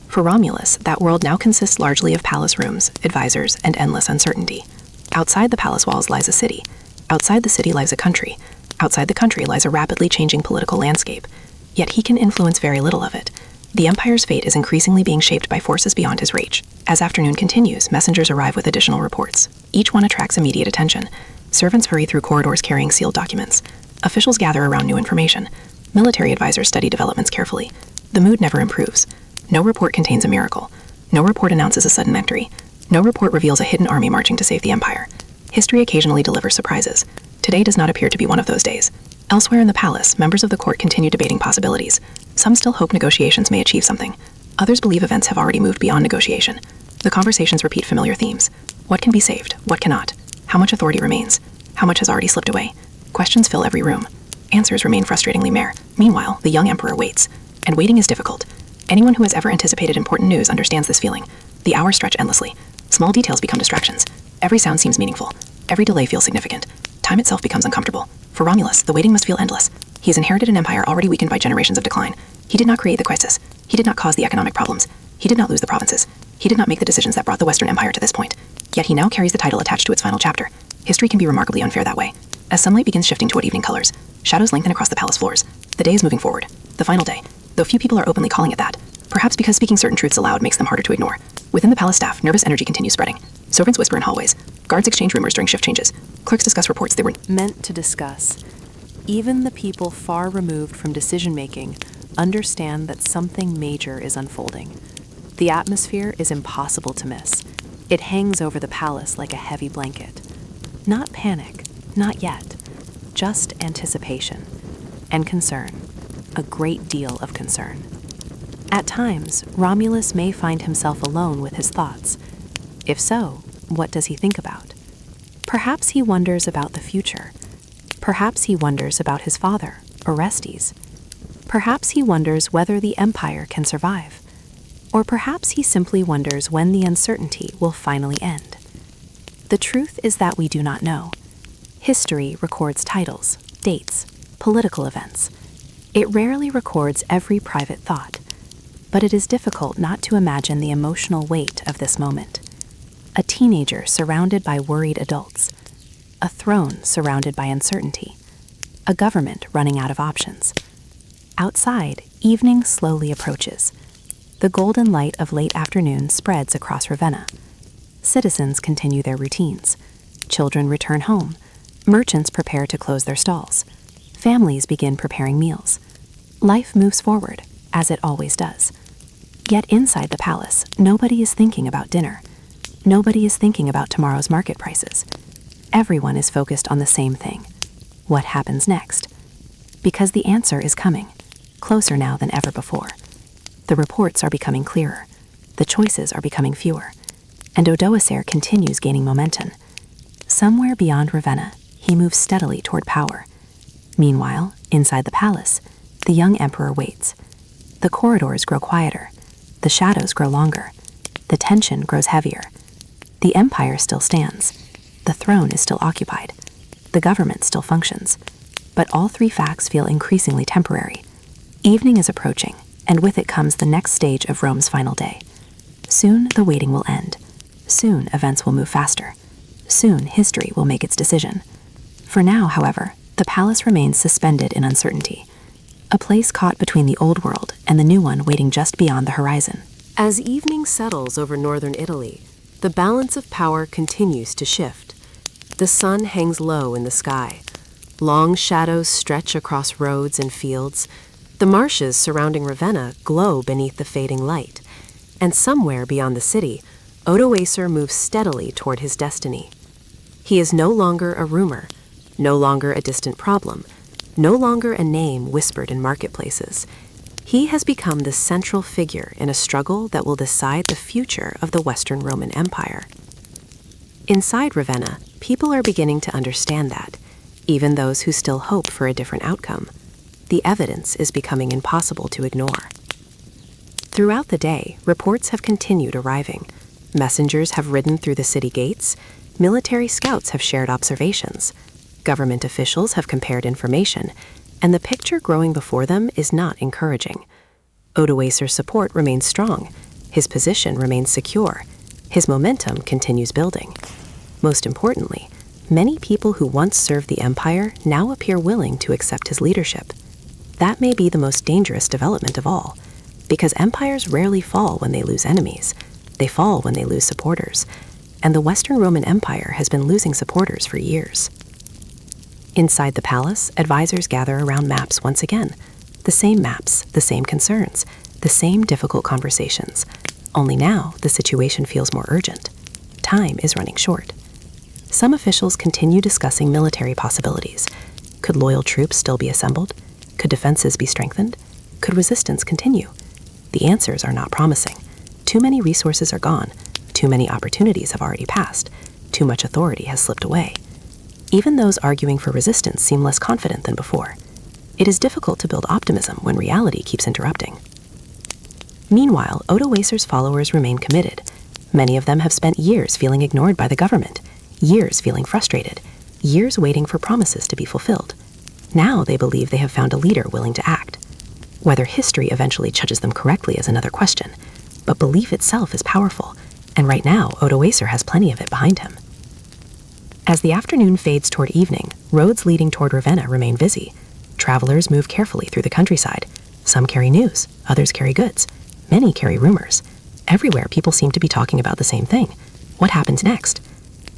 For Romulus, that world now consists largely of palace rooms, advisors, and endless uncertainty. Outside the palace walls lies a city. Outside the city lies a country. Outside the country lies a rapidly changing political landscape. Yet he can influence very little of it. The Empire's fate is increasingly being shaped by forces beyond his reach. As afternoon continues, messengers arrive with additional reports. Each one attracts immediate attention. Servants hurry through corridors carrying sealed documents. Officials gather around new information. Military advisors study developments carefully. The mood never improves. No report contains a miracle. No report announces a sudden victory. No report reveals a hidden army marching to save the Empire. History occasionally delivers surprises. Today does not appear to be one of those days. Elsewhere in the palace, members of the court continue debating possibilities. Some still hope negotiations may achieve something. Others believe events have already moved beyond negotiation. The conversations repeat familiar themes. What can be saved? What cannot? How much authority remains? How much has already slipped away? Questions fill every room. Answers remain frustratingly mere. Meanwhile, the young emperor waits. And waiting is difficult. Anyone who has ever anticipated important news understands this feeling. The hours stretch endlessly. Small details become distractions. Every sound seems meaningful. Every delay feels significant. Time itself becomes uncomfortable. For Romulus, the waiting must feel endless. He has inherited an empire already weakened by generations of decline. He did not create the crisis. He did not cause the economic problems. He did not lose the provinces. He did not make the decisions that brought the Western Empire to this point. Yet he now carries the title attached to its final chapter. History can be remarkably unfair that way. As sunlight begins shifting toward evening colors, shadows lengthen across the palace floors. The day is moving forward. The final day. Though few people are openly calling it that. Perhaps because speaking certain truths aloud makes them harder to ignore. Within the palace staff, nervous energy continues spreading. Servants whisper in hallways. Guards exchange rumors during shift changes. Clerks discuss reports they were Meant to discuss. Even the people far removed from decision-making understand that something major is unfolding. The atmosphere is impossible to miss. It hangs over the palace like a heavy blanket. Not panic, not yet. Just anticipation. And concern. A great deal of concern. At times, Romulus may find himself alone with his thoughts. If so, what does he think about? Perhaps he wonders about the future. Perhaps he wonders about his father, Orestes. Perhaps he wonders whether the Empire can survive. Or perhaps he simply wonders when the uncertainty will finally end. The truth is that we do not know. History records titles, dates, political events. It rarely records every private thought. But it is difficult not to imagine the emotional weight of this moment. A teenager surrounded by worried adults. A throne surrounded by uncertainty. A government running out of options. Outside, evening slowly approaches. The golden light of late afternoon spreads across Ravenna. Citizens continue their routines. Children return home. Merchants prepare to close their stalls. Families begin preparing meals. Life moves forward, as it always does. Yet inside the palace, nobody is thinking about dinner. Nobody is thinking about tomorrow's market prices. Everyone is focused on the same thing. What happens next? Because the answer is coming, closer now than ever before. The reports are becoming clearer. The choices are becoming fewer. And Odoacer continues gaining momentum. Somewhere beyond Ravenna, he moves steadily toward power. Meanwhile, inside the palace, the young emperor waits. The corridors grow quieter. The shadows grow longer. The tension grows heavier. The empire still stands. The throne is still occupied. The government still functions. But all three facts feel increasingly temporary. Evening is approaching, and with it comes the next stage of Rome's final day. Soon the waiting will end. Soon events will move faster. Soon history will make its decision. For now, however, the palace remains suspended in uncertainty. A place caught between the old world and the new one waiting just beyond the horizon. As evening settles over northern Italy, the balance of power continues to shift. The sun hangs low in the sky. Long shadows stretch across roads and fields. The marshes surrounding Ravenna glow beneath the fading light. And somewhere beyond the city, Odoacer moves steadily toward his destiny. He is no longer a rumor, no longer a distant problem, no longer a name whispered in marketplaces. He has become the central figure in a struggle that will decide the future of the Western Roman Empire. Inside Ravenna, people are beginning to understand that, even those who still hope for a different outcome. The evidence is becoming impossible to ignore. Throughout the day, reports have continued arriving. Messengers have ridden through the city gates. Military scouts have shared observations. Government officials have compared information, and the picture growing before them is not encouraging. Odoacer's support remains strong. His position remains secure. His momentum continues building. Most importantly, many people who once served the empire now appear willing to accept his leadership. That may be the most dangerous development of all. Because empires rarely fall when they lose enemies. They fall when they lose supporters. And the Western Roman Empire has been losing supporters for years. Inside the palace, advisors gather around maps once again. The same maps, the same concerns, the same difficult conversations. Only now, the situation feels more urgent. Time is running short. Some officials continue discussing military possibilities. Could loyal troops still be assembled? Could defenses be strengthened? Could resistance continue? The answers are not promising. Too many resources are gone. Too many opportunities have already passed. Too much authority has slipped away. Even those arguing for resistance seem less confident than before. It is difficult to build optimism when reality keeps interrupting. Meanwhile, Odoacer's followers remain committed. Many of them have spent years feeling ignored by the government, years feeling frustrated, years waiting for promises to be fulfilled. Now they believe they have found a leader willing to act. Whether history eventually judges them correctly is another question, but belief itself is powerful, and right now Odoacer has plenty of it behind him. As the afternoon fades toward evening, roads leading toward Ravenna remain busy. Travelers move carefully through the countryside. Some carry news, others carry goods. Many carry rumors. Everywhere people seem to be talking about the same thing. What happens next?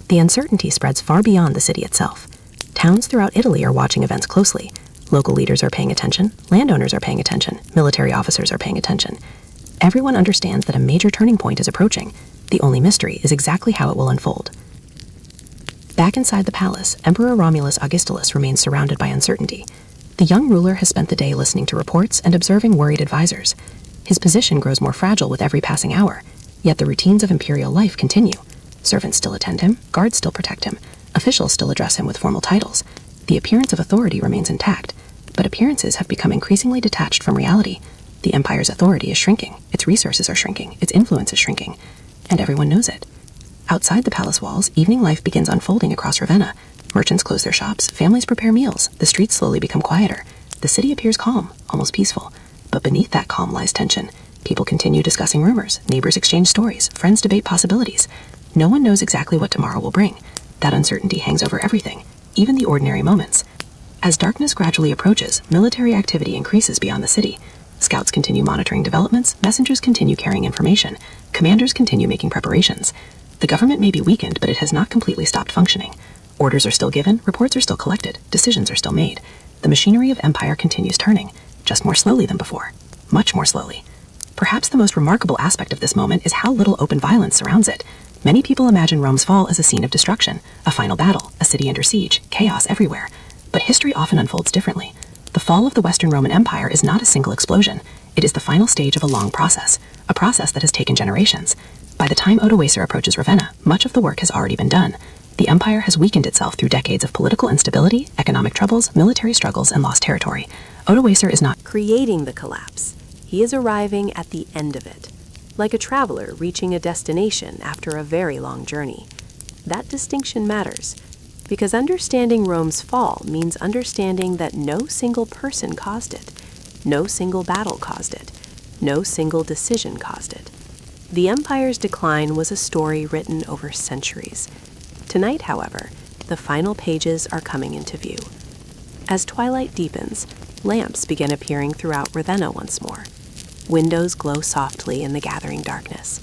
The uncertainty spreads far beyond the city itself. Towns throughout Italy are watching events closely. Local leaders are paying attention, landowners are paying attention, military officers are paying attention. Everyone understands that a major turning point is approaching. The only mystery is exactly how it will unfold. Back inside the palace, Emperor Romulus Augustulus remains surrounded by uncertainty. The young ruler has spent the day listening to reports and observing worried advisors. His position grows more fragile with every passing hour, yet the routines of imperial life continue. Servants still attend him, guards still protect him, officials still address him with formal titles. The appearance of authority remains intact, but appearances have become increasingly detached from reality. The empire's authority is shrinking, its resources are shrinking, its influence is shrinking, and everyone knows it. Outside the palace walls, evening life begins unfolding across Ravenna. Merchants close their shops, families prepare meals, the streets slowly become quieter. The city appears calm, almost peaceful. But beneath that calm lies tension. People continue discussing rumors, neighbors exchange stories, friends debate possibilities. No one knows exactly what tomorrow will bring. That uncertainty hangs over everything, even the ordinary moments. As darkness gradually approaches, military activity increases beyond the city. Scouts continue monitoring developments, messengers continue carrying information, commanders continue making preparations. The government may be weakened, but it has not completely stopped functioning. Orders are still given, reports are still collected, decisions are still made. The machinery of empire continues turning, just more slowly than before, much more slowly. Perhaps the most remarkable aspect of this moment is how little open violence surrounds it. Many people imagine Rome's fall as a scene of destruction, a final battle, a city under siege, chaos everywhere. But history often unfolds differently. The fall of the Western Roman Empire is not a single explosion. It is the final stage of a long process, a process that has taken generations. By the time Odoacer approaches Ravenna, much of the work has already been done. The empire has weakened itself through decades of political instability, economic troubles, military struggles, and lost territory. Odoacer is not Creating the collapse. He is arriving at the end of it, like a traveler reaching a destination after a very long journey. That distinction matters, because understanding Rome's fall means understanding that no single person caused it, no single battle caused it, no single decision caused it. The empire's decline was a story written over centuries. Tonight, however, the final pages are coming into view. As twilight deepens, lamps begin appearing throughout Ravenna once more. Windows glow softly in the gathering darkness.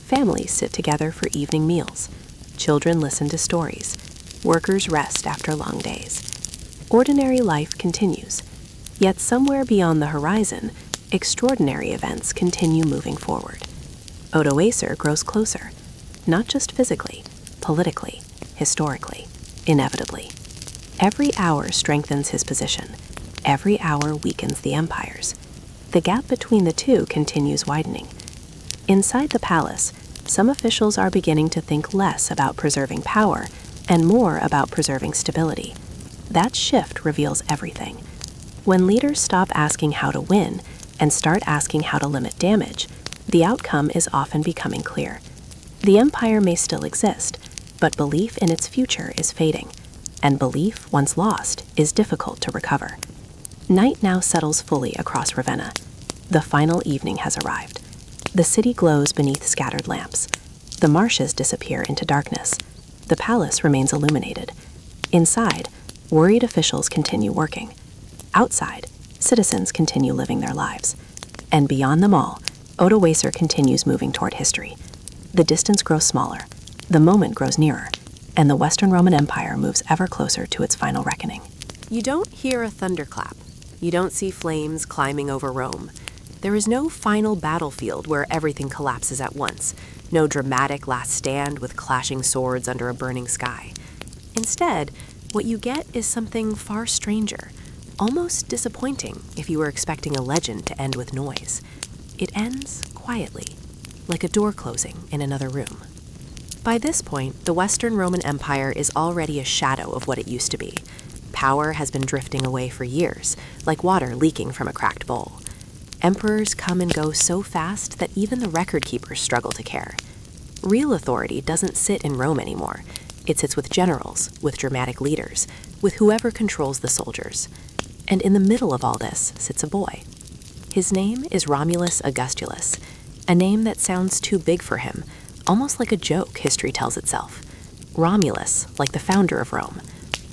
Families sit together for evening meals. Children listen to stories. Workers rest after long days. Ordinary life continues. Yet somewhere beyond the horizon, extraordinary events continue moving forward. Odoacer grows closer, not just physically, politically, historically, inevitably. Every hour strengthens his position. Every hour weakens the empire's. The gap between the two continues widening. Inside the palace, some officials are beginning to think less about preserving power and more about preserving stability. That shift reveals everything. When leaders stop asking how to win and start asking how to limit damage, the outcome is often becoming clear. The empire may still exist, but belief in its future is fading, and belief, once lost, is difficult to recover. Night now settles fully across Ravenna. The final evening has arrived. The city glows beneath scattered lamps. The marshes disappear into darkness. The palace remains illuminated. Inside, worried officials continue working. Outside, citizens continue living their lives. And beyond them all, Odoacer continues moving toward history. The distance grows smaller, the moment grows nearer, and the Western Roman Empire moves ever closer to its final reckoning. You don't hear a thunderclap. You don't see flames climbing over Rome. There is no final battlefield where everything collapses at once. No dramatic last stand with clashing swords under a burning sky. Instead, what you get is something far stranger, almost disappointing if you were expecting a legend to end with noise. It ends quietly, like a door closing in another room. By this point, the Western Roman Empire is already a shadow of what it used to be. Power has been drifting away for years, like water leaking from a cracked bowl. Emperors come and go so fast that even the record keepers struggle to care. Real authority doesn't sit in Rome anymore. It sits with generals, with dramatic leaders, with whoever controls the soldiers. And in the middle of all this sits a boy. His name is Romulus Augustulus, a name that sounds too big for him, almost like a joke, history tells itself. Romulus, like the founder of Rome.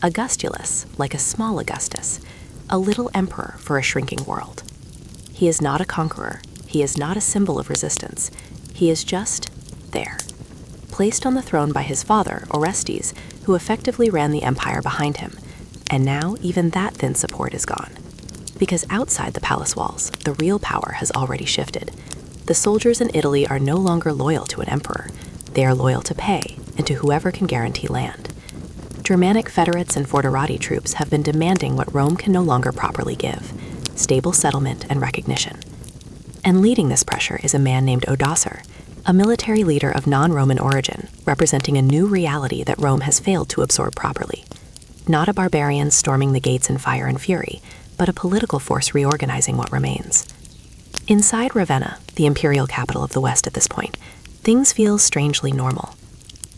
Augustulus, like a small Augustus, a little emperor for a shrinking world. He is not a conqueror. He is not a symbol of resistance. He is just there, placed on the throne by his father, Orestes, who effectively ran the empire behind him. And now even that thin support is gone. Because outside the palace walls, the real power has already shifted. The soldiers in Italy are no longer loyal to an emperor. They are loyal to pay and to whoever can guarantee land. Germanic federates and foederati troops have been demanding what Rome can no longer properly give: stable settlement and recognition. And leading this pressure is a man named Odoacer, a military leader of non-Roman origin, representing a new reality that Rome has failed to absorb properly. Not a barbarian storming the gates in fire and fury, but a political force reorganizing what remains. Inside Ravenna, the imperial capital of the West at this point, things feel strangely normal.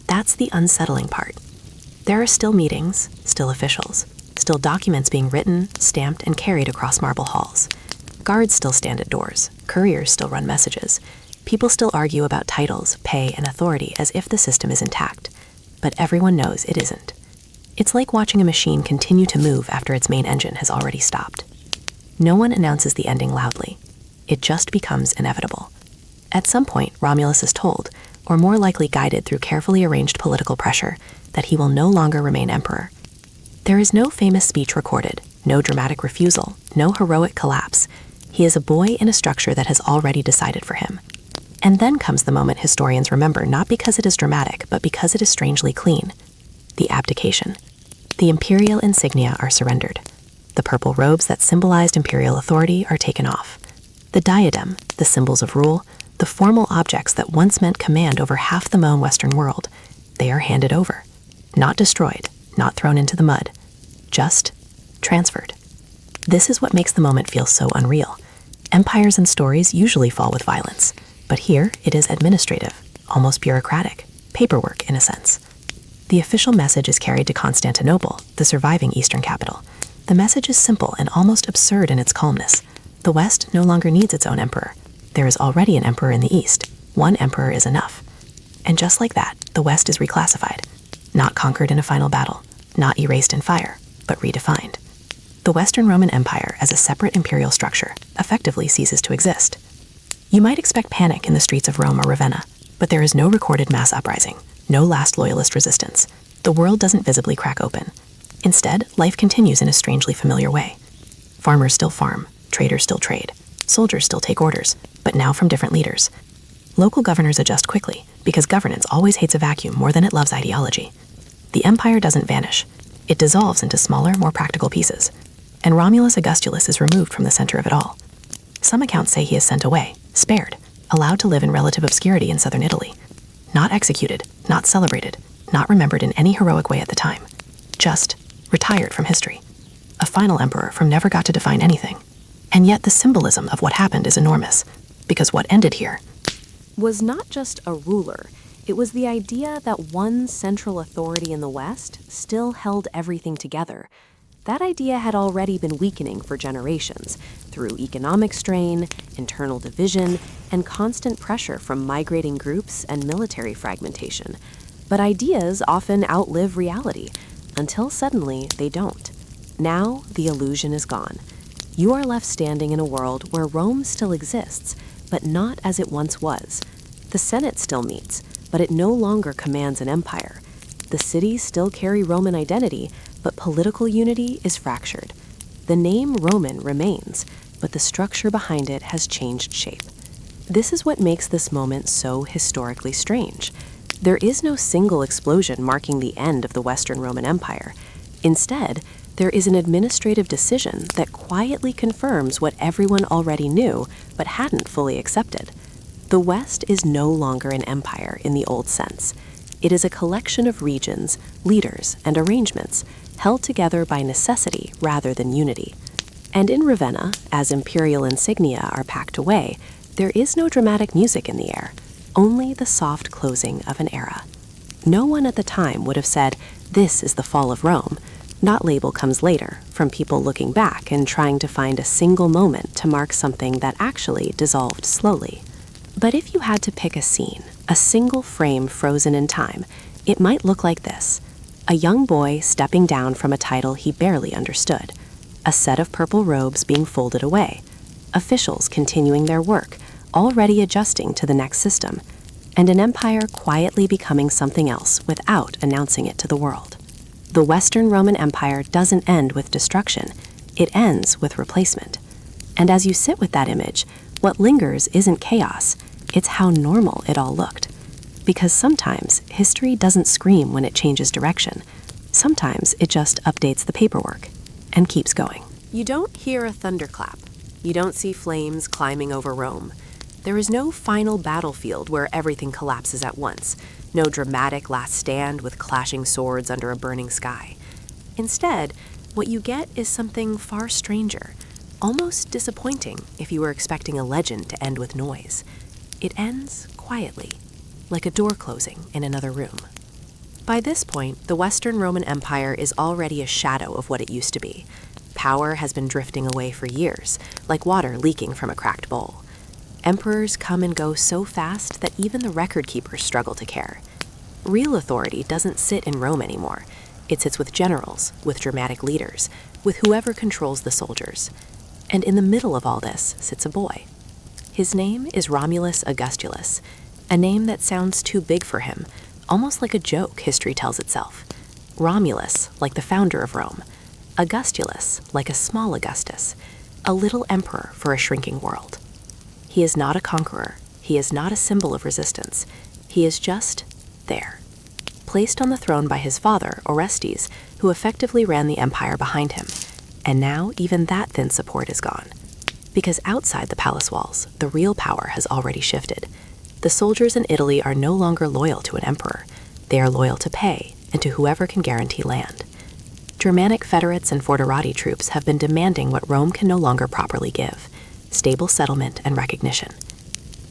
That's the unsettling part. There are still meetings, still officials, still documents being written, stamped, and carried across marble halls. Guards still stand at doors, couriers still run messages. People still argue about titles, pay, and authority as if the system is intact. But everyone knows it isn't. It's like watching a machine continue to move after its main engine has already stopped. No one announces the ending loudly. It just becomes inevitable. At some point, Romulus is told, or more likely guided through carefully arranged political pressure, that he will no longer remain emperor. There is no famous speech recorded, no dramatic refusal, no heroic collapse. He is a boy in a structure that has already decided for him. And then comes the moment historians remember, not because it is dramatic, but because it is strangely clean: the abdication. The imperial insignia are surrendered. The purple robes that symbolized imperial authority are taken off. The diadem, the symbols of rule, the formal objects that once meant command over half the known Western world, they are handed over. Not destroyed, not thrown into the mud, just transferred. This is what makes the moment feel so unreal. Empires and stories usually fall with violence, but here it is administrative, almost bureaucratic, paperwork in a sense. The official message is carried to Constantinople, the surviving Eastern capital. The message is simple and almost absurd in its calmness. The West no longer needs its own emperor. There is already an emperor in the East. One emperor is enough. And just like that, the West is reclassified. Not conquered in a final battle, not erased in fire, but redefined. The Western Roman Empire, as a separate imperial structure, effectively ceases to exist. You might expect panic in the streets of Rome or Ravenna, but there is no recorded mass uprising, no last loyalist resistance. The world doesn't visibly crack open. Instead, life continues in a strangely familiar way. Farmers still farm, traders still trade, soldiers still take orders, but now from different leaders. Local governors adjust quickly, because governance always hates a vacuum more than it loves ideology. The empire doesn't vanish. It dissolves into smaller, more practical pieces. And Romulus Augustulus is removed from the center of it all. Some accounts say he is sent away, spared, allowed to live in relative obscurity in southern Italy. Not executed, not celebrated, not remembered in any heroic way at the time. Just retired from history. A final emperor from never got to define anything. And yet the symbolism of what happened is enormous, because what ended here was not just a ruler. It was the idea that one central authority in the West still held everything together. That idea had already been weakening for generations through economic strain, internal division, and constant pressure from migrating groups and military fragmentation. But ideas often outlive reality, until suddenly they don't. Now the illusion is gone. You are left standing in a world where Rome still exists, but not as it once was. The Senate still meets, but it no longer commands an empire. The cities still carry Roman identity, but political unity is fractured. The name Roman remains, but the structure behind it has changed shape. This is what makes this moment so historically strange. There is no single explosion marking the end of the Western Roman Empire. Instead, there is an administrative decision that quietly confirms what everyone already knew but hadn't fully accepted. The West is no longer an empire in the old sense. It is a collection of regions, leaders, and arrangements held together by necessity rather than unity. And in Ravenna, as imperial insignia are packed away, there is no dramatic music in the air, only the soft closing of an era. No one at the time would have said, "This is the fall of Rome." That label comes later, from people looking back and trying to find a single moment to mark something that actually dissolved slowly. But if you had to pick a scene, a single frame frozen in time, it might look like this: a young boy stepping down from a title he barely understood, a set of purple robes being folded away, officials continuing their work, already adjusting to the next system, and an empire quietly becoming something else without announcing it to the world. The Western Roman Empire doesn't end with destruction, it ends with replacement. And as you sit with that image, what lingers isn't chaos, it's how normal it all looked. Because sometimes history doesn't scream when it changes direction. Sometimes it just updates the paperwork and keeps going. You don't hear a thunderclap. You don't see flames climbing over Rome. There is no final battlefield where everything collapses at once. No dramatic last stand with clashing swords under a burning sky. Instead, what you get is something far stranger, almost disappointing if you were expecting a legend to end with noise. It ends quietly, like a door closing in another room. By this point, the Western Roman Empire is already a shadow of what it used to be. Power has been drifting away for years, like water leaking from a cracked bowl. Emperors come and go so fast that even the record keepers struggle to care. Real authority doesn't sit in Rome anymore. It sits with generals, with dramatic leaders, with whoever controls the soldiers. And in the middle of all this sits a boy. His name is Romulus Augustulus, a name that sounds too big for him, almost like a joke history tells itself. Romulus, like the founder of Rome. Augustulus, like a small Augustus, a little emperor for a shrinking world. He is not a conqueror. He is not a symbol of resistance. He is just there, placed on the throne by his father, Orestes, who effectively ran the empire behind him. And now even that thin support is gone. Because outside the palace walls, the real power has already shifted. The soldiers in Italy are no longer loyal to an emperor. They are loyal to pay and to whoever can guarantee land. Germanic federates and foederati troops have been demanding what Rome can no longer properly give: stable settlement and recognition.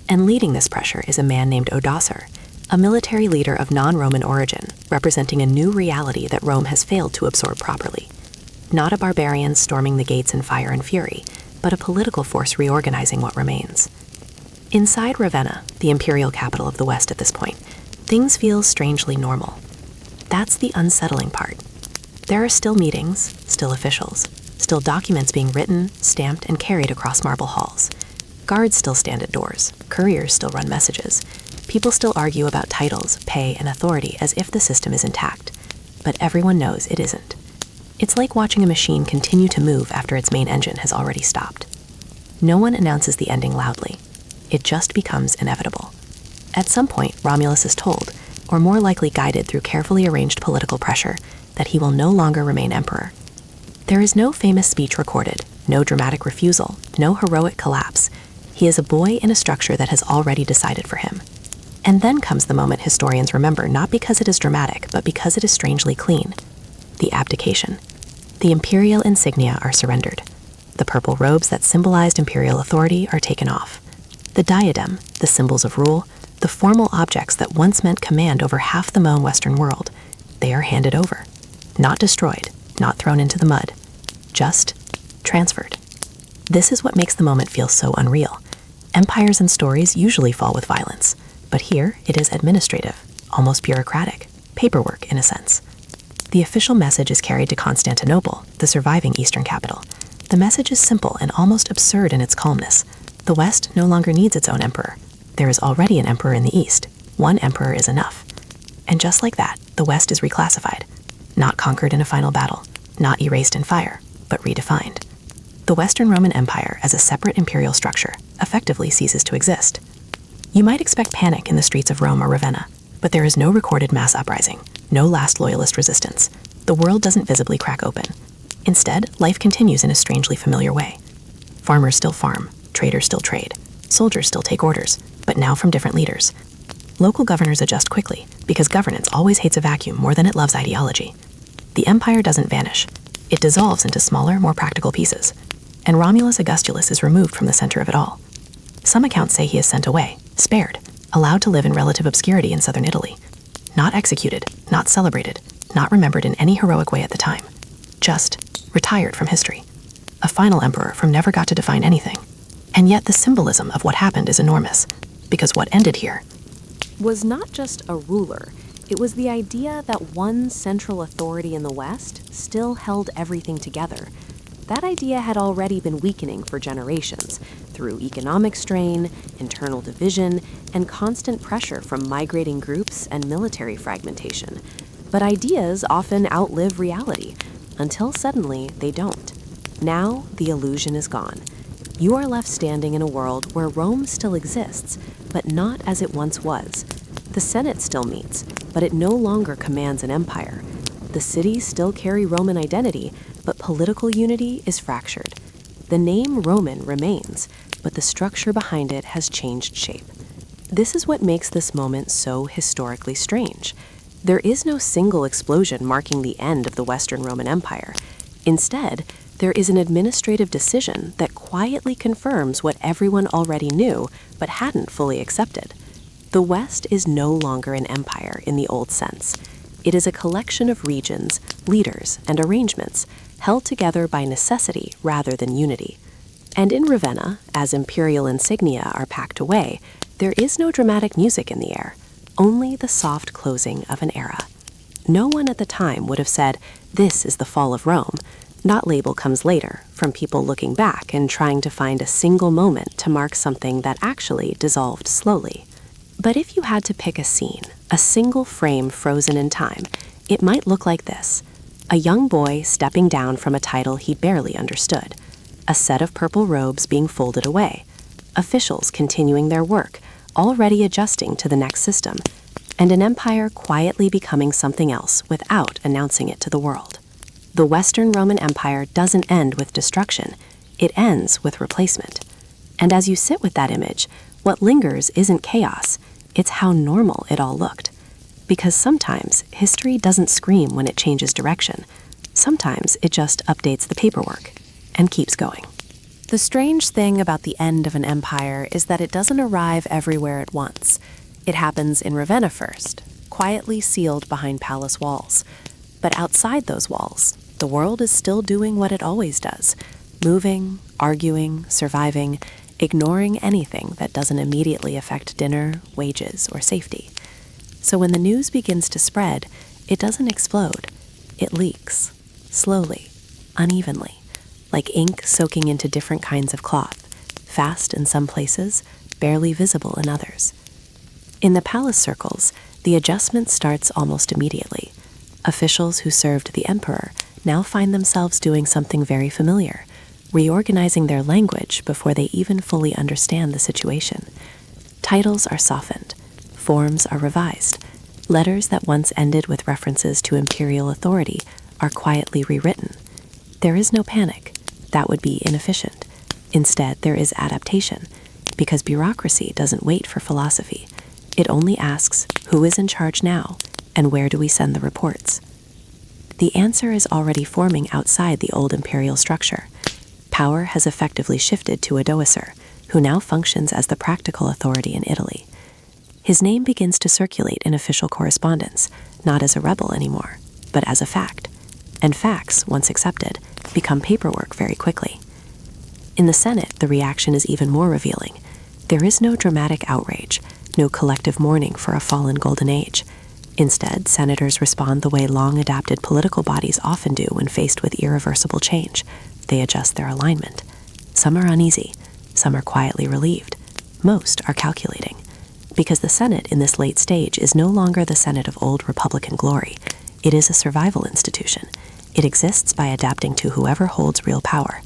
And leading this pressure is a man named Odoacer, a military leader of non-Roman origin, representing a new reality that Rome has failed to absorb properly. Not a barbarian storming the gates in fire and fury, but a political force reorganizing what remains. Inside Ravenna, the imperial capital of the West at this point, things feel strangely normal. That's the unsettling part. There are still meetings, still officials, still documents being written, stamped, and carried across marble halls. Guards still stand at doors, couriers still run messages. People still argue about titles, pay, and authority as if the system is intact. But everyone knows it isn't. It's like watching a machine continue to move after its main engine has already stopped. No one announces the ending loudly. It just becomes inevitable. At some point, Romulus is told, or more likely guided through carefully arranged political pressure, that he will no longer remain emperor. There is no famous speech recorded, no dramatic refusal, no heroic collapse. He is a boy in a structure that has already decided for him. And then comes the moment historians remember, not because it is dramatic, but because it is strangely clean. The abdication. The imperial insignia are surrendered. The purple robes that symbolized imperial authority are taken off. The diadem, the symbols of rule, the formal objects that once meant command over half the known Western world, they are handed over. Not destroyed, not thrown into the mud, just transferred. This is what makes the moment feel so unreal. Empires and stories usually fall with violence, but here it is administrative, almost bureaucratic, paperwork in a sense. The official message is carried to Constantinople, the surviving eastern capital. The message is simple and almost absurd in its calmness. The West no longer needs its own emperor. There is already an emperor in the East. One emperor is enough. And just like that, the West is reclassified. Not conquered in a final battle, not erased in fire, but redefined. The Western Roman Empire, as a separate imperial structure, effectively ceases to exist. You might expect panic in the streets of Rome or Ravenna, but there is no recorded mass uprising, no last loyalist resistance. The world doesn't visibly crack open. Instead, life continues in a strangely familiar way. Farmers still farm, traders still trade, soldiers still take orders, but now from different leaders. Local governors adjust quickly, because governance always hates a vacuum more than it loves ideology. The empire doesn't vanish. It dissolves into smaller, more practical pieces. And Romulus Augustulus is removed from the center of it all. Some accounts say he is sent away, spared, allowed to live in relative obscurity in southern Italy. Not executed, not celebrated, not remembered in any heroic way at the time. Just retired from history. A final emperor from never got to define anything. And yet the symbolism of what happened is enormous, because what ended here was not just a ruler. It was the idea that one central authority in the West still held everything together. That idea had already been weakening for generations through economic strain, internal division, and constant pressure from migrating groups and military fragmentation. But ideas often outlive reality, until suddenly they don't. Now the illusion is gone. You are left standing in a world where Rome still exists, but not as it once was. The Senate still meets, but it no longer commands an empire. The cities still carry Roman identity, but political unity is fractured. The name Roman remains, but the structure behind it has changed shape. This is what makes this moment so historically strange. There is no single explosion marking the end of the Western Roman Empire. Instead, there is an administrative decision that quietly confirms what everyone already knew but hadn't fully accepted. The West is no longer an empire in the old sense. It is a collection of regions, leaders, and arrangements held together by necessity rather than unity. And in Ravenna, as imperial insignia are packed away, there is no dramatic music in the air, only the soft closing of an era. No one at the time would have said, "This is the fall of Rome." That label comes later, from people looking back and trying to find a single moment to mark something that actually dissolved slowly. But if you had to pick a scene, a single frame frozen in time, it might look like this. A young boy stepping down from a title he barely understood. A set of purple robes being folded away. Officials continuing their work, already adjusting to the next system. And an empire quietly becoming something else without announcing it to the world. The Western Roman Empire doesn't end with destruction. It ends with replacement. And as you sit with that image, what lingers isn't chaos, it's how normal it all looked. Because sometimes history doesn't scream when it changes direction. Sometimes it just updates the paperwork and keeps going. The strange thing about the end of an empire is that it doesn't arrive everywhere at once. It happens in Ravenna first, quietly sealed behind palace walls. But outside those walls, the world is still doing what it always does, moving, arguing, surviving, ignoring anything that doesn't immediately affect dinner, wages, or safety. So when the news begins to spread, it doesn't explode. It leaks, slowly, unevenly, like ink soaking into different kinds of cloth, fast in some places, barely visible in others. In the palace circles, the adjustment starts almost immediately. Officials who served the emperor now find themselves doing something very familiar, reorganizing their language before they even fully understand the situation. Titles are softened, forms are revised, letters that once ended with references to imperial authority are quietly rewritten. There is no panic. That would be inefficient. Instead, there is adaptation, because bureaucracy doesn't wait for philosophy. It only asks, who is in charge now, and where do we send the reports? The answer is already forming outside the old imperial structure. Power has effectively shifted to Odoacer, who now functions as the practical authority in Italy. His name begins to circulate in official correspondence, not as a rebel anymore, but as a fact. And facts, once accepted, become paperwork very quickly. In the Senate, the reaction is even more revealing. There is no dramatic outrage, no collective mourning for a fallen golden age. Instead, senators respond the way long-adapted political bodies often do when faced with irreversible change. They adjust their alignment. Some are uneasy, some are quietly relieved. Most are calculating. Because the Senate in this late stage is no longer the Senate of old Republican glory. It is a survival institution. It exists by adapting to whoever holds real power.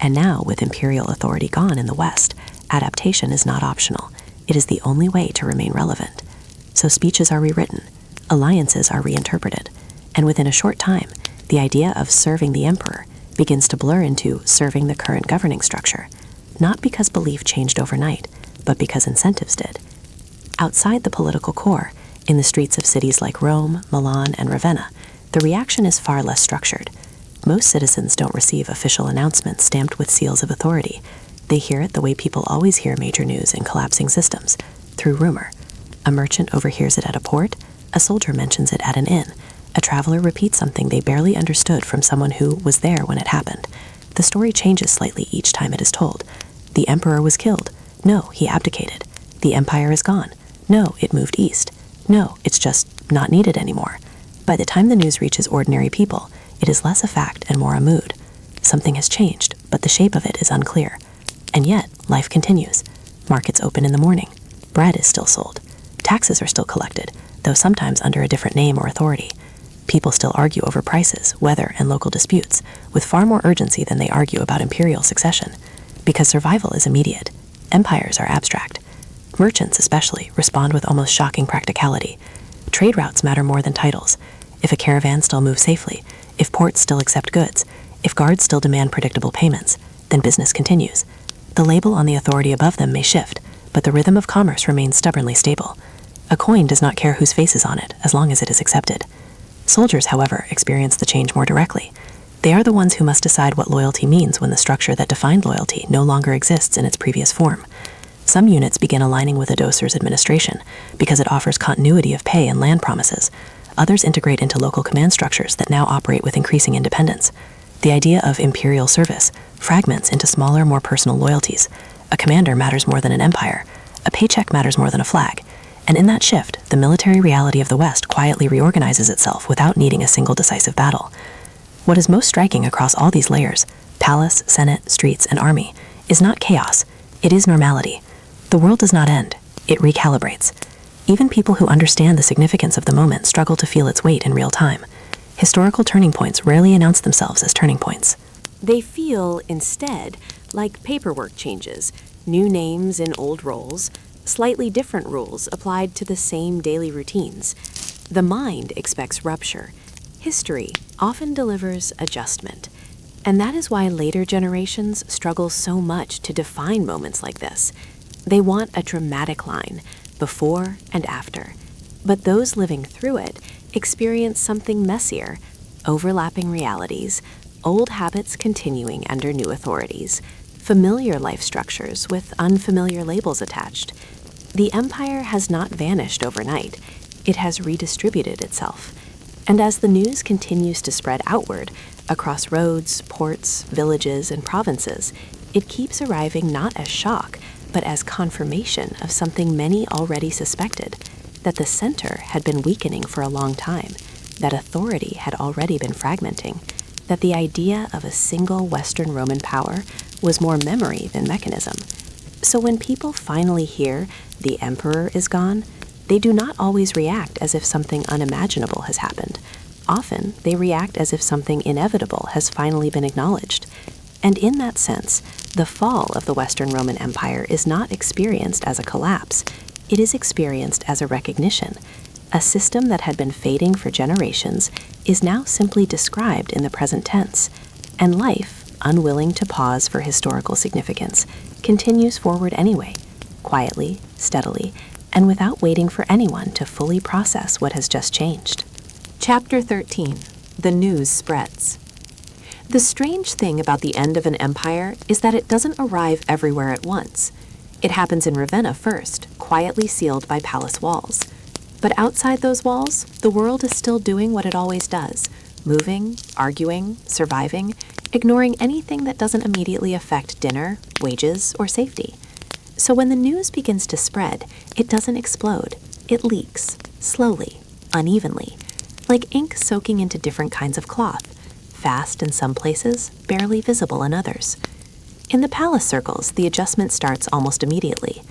And now, with imperial authority gone in the West, adaptation is not optional. It is the only way to remain relevant. So speeches are rewritten, alliances are reinterpreted, and within a short time, the idea of serving the emperor begins to blur into serving the current governing structure, not because belief changed overnight, but because incentives did. Outside the political core, in the streets of cities like Rome, Milan, and Ravenna, the reaction is far less structured. Most citizens don't receive official announcements stamped with seals of authority. They hear it the way people always hear major news in collapsing systems, through rumor. A merchant overhears it at a port, a soldier mentions it at an inn, a traveler repeats something they barely understood from someone who was there when it happened. The story changes slightly each time it is told. The emperor was killed. No, he abdicated. The empire is gone. No, it moved east. No, it's just not needed anymore. By the time the news reaches ordinary people, it is less a fact and more a mood. Something has changed, but the shape of it is unclear. And yet, life continues. Markets open in the morning. Bread is still sold. Taxes are still collected, though sometimes under a different name or authority. People still argue over prices, weather, and local disputes, with far more urgency than they argue about imperial succession. Because survival is immediate. Empires are abstract. Merchants, especially, respond with almost shocking practicality. Trade routes matter more than titles. If a caravan still moves safely, if ports still accept goods, if guards still demand predictable payments, then business continues. The label on the authority above them may shift, but the rhythm of commerce remains stubbornly stable. A coin does not care whose face is on it, as long as it is accepted. Soldiers, however, experience the change more directly. They are the ones who must decide what loyalty means when the structure that defined loyalty no longer exists in its previous form. Some units begin aligning with a doser's administration because it offers continuity of pay and land promises. Others integrate into local command structures that now operate with increasing independence. The idea of imperial service fragments into smaller, more personal loyalties. A commander matters more than an empire. A paycheck matters more than a flag. And in that shift, the military reality of the West quietly reorganizes itself without needing a single decisive battle. What is most striking across all these layers, palace, senate, streets, and army, is not chaos. It is normality. The world does not end. It recalibrates. Even people who understand the significance of the moment struggle to feel its weight in real time. Historical turning points rarely announce themselves as turning points. They feel, instead, like paperwork changes, new names in old roles, slightly different rules applied to the same daily routines. The mind expects rupture. History often delivers adjustment. And that is why later generations struggle so much to define moments like this. They want a dramatic line, before and after. But those living through it experience something messier, overlapping realities, old habits continuing under new authorities, familiar life structures with unfamiliar labels attached. The empire has not vanished overnight. It has redistributed itself. And as the news continues to spread outward, across roads, ports, villages, and provinces, it keeps arriving not as shock, but as confirmation of something many already suspected, that the center had been weakening for a long time, that authority had already been fragmenting, that the idea of a single Western Roman power was more memory than mechanism. So when people finally hear the emperor is gone, they do not always react as if something unimaginable has happened. Often, they react as if something inevitable has finally been acknowledged. And in that sense, the fall of the Western Roman Empire is not experienced as a collapse. It is experienced as a recognition. A system that had been fading for generations is now simply described in the present tense. And life, unwilling to pause for historical significance, continues forward anyway, quietly, steadily, and without waiting for anyone to fully process what has just changed. Chapter 13. The News Spreads. The strange thing about the end of an empire is that it doesn't arrive everywhere at once. It happens in Ravenna first, quietly sealed by palace walls. But outside those walls, the world is still doing what it always does, moving, arguing, surviving, ignoring anything that doesn't immediately affect dinner, wages, or safety. So when the news begins to spread, it doesn't explode. It leaks, slowly, unevenly, like ink soaking into different kinds of cloth, fast in some places, barely visible in others. In the palace circles, the adjustment starts almost immediately.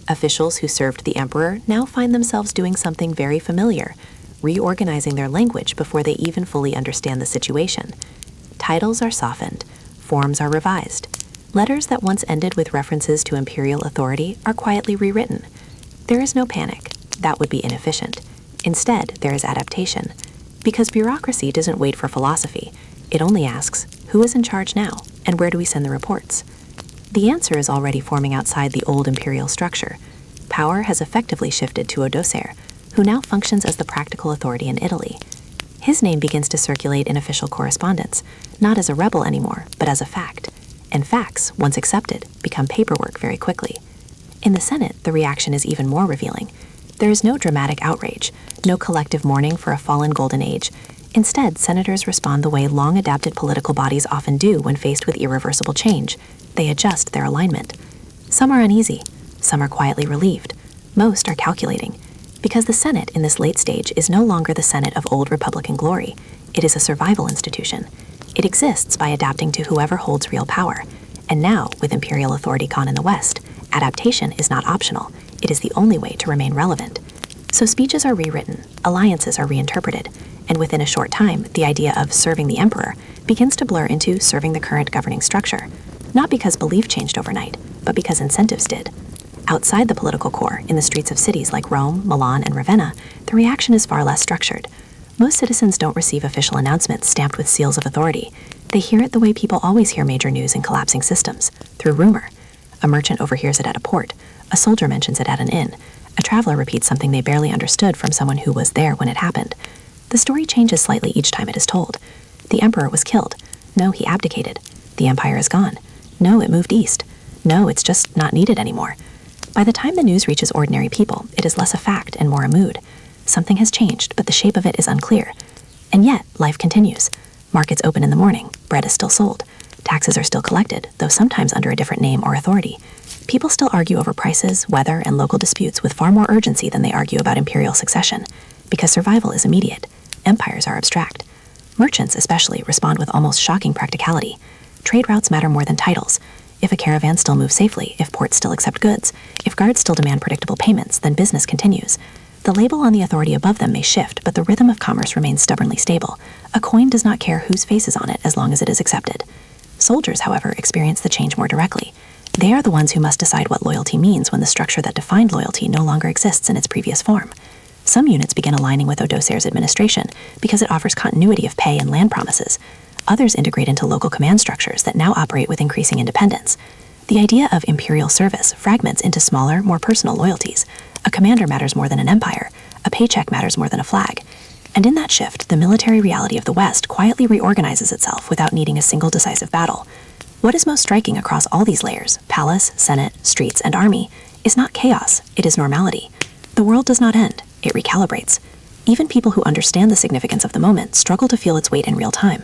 Officials who served the emperor now find themselves doing something very familiar, reorganizing their language before they even fully understand the situation. Titles are softened, forms are revised. Letters that once ended with references to imperial authority are quietly rewritten. There is no panic. That would be inefficient. Instead, there is adaptation. Because bureaucracy doesn't wait for philosophy. It only asks, who is in charge now, and where do we send the reports? The answer is already forming outside the old imperial structure. Power has effectively shifted to Odoacer, who now functions as the practical authority in Italy. His name begins to circulate in official correspondence, not as a rebel anymore, but as a fact. And facts, once accepted, become paperwork very quickly. In the Senate, the reaction is even more revealing. There is no dramatic outrage, no collective mourning for a fallen golden age. Instead, senators respond the way long-adapted political bodies often do when faced with irreversible change. They adjust their alignment. Some are uneasy, some are quietly relieved, most are calculating. Because the Senate in this late stage is no longer the Senate of old Republican glory. It is a survival institution. It exists by adapting to whoever holds real power. And now, with imperial authority gone in the West, adaptation is not optional. It is the only way to remain relevant. So speeches are rewritten, alliances are reinterpreted, and within a short time, the idea of serving the emperor begins to blur into serving the current governing structure. Not because belief changed overnight, but because incentives did. Outside the political core, in the streets of cities like Rome, Milan, and Ravenna, the reaction is far less structured. Most citizens don't receive official announcements stamped with seals of authority. They hear it the way people always hear major news in collapsing systems, through rumor. A merchant overhears it at a port. A soldier mentions it at an inn. A traveler repeats something they barely understood from someone who was there when it happened. The story changes slightly each time it is told. The emperor was killed. No, he abdicated. The empire is gone. No, it moved east. No, it's just not needed anymore. By the time the news reaches ordinary people, it is less a fact and more a mood. Something has changed, but the shape of it is unclear. And yet, life continues. Markets open in the morning. Bread is still sold. Taxes are still collected, though sometimes under a different name or authority. People still argue over prices, weather, and local disputes with far more urgency than they argue about imperial succession, because survival is immediate. Empires are abstract. Merchants, especially, respond with almost shocking practicality. Trade routes matter more than titles. If a caravan still moves safely, if ports still accept goods, if guards still demand predictable payments, then business continues. The label on the authority above them may shift, but the rhythm of commerce remains stubbornly stable. A coin does not care whose face is on it as long as it is accepted. Soldiers, however, experience the change more directly. They are the ones who must decide what loyalty means when the structure that defined loyalty no longer exists in its previous form. Some units begin aligning with Odoacer's administration because it offers continuity of pay and land promises. Others integrate into local command structures that now operate with increasing independence. The idea of imperial service fragments into smaller, more personal loyalties. A commander matters more than an empire. A paycheck matters more than a flag. And in that shift, the military reality of the West quietly reorganizes itself without needing a single decisive battle. What is most striking across all these layers, palace, senate, streets, and army, is not chaos, it is normality. The world does not end, it recalibrates. Even people who understand the significance of the moment struggle to feel its weight in real time.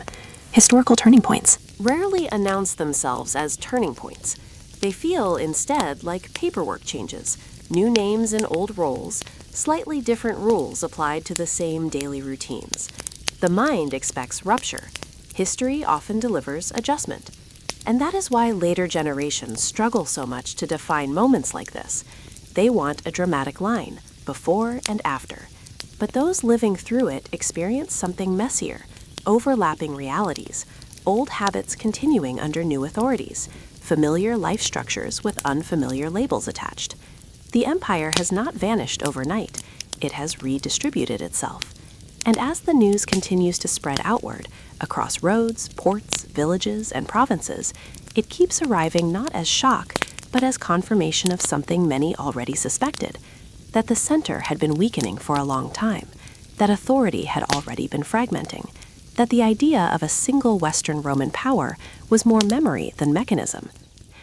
Historical turning points rarely announce themselves as turning points. They feel, instead, like paperwork changes, new names in old roles, slightly different rules applied to the same daily routines. The mind expects rupture. History often delivers adjustment. And that is why later generations struggle so much to define moments like this. They want a dramatic line, before and after. But those living through it experience something messier, overlapping realities, old habits continuing under new authorities, familiar life structures with unfamiliar labels attached. The empire has not vanished overnight. It has redistributed itself. And as the news continues to spread outward, across roads, ports, villages, and provinces, it keeps arriving not as shock, but as confirmation of something many already suspected, that the center had been weakening for a long time, that authority had already been fragmenting, that the idea of a single Western Roman power was more memory than mechanism.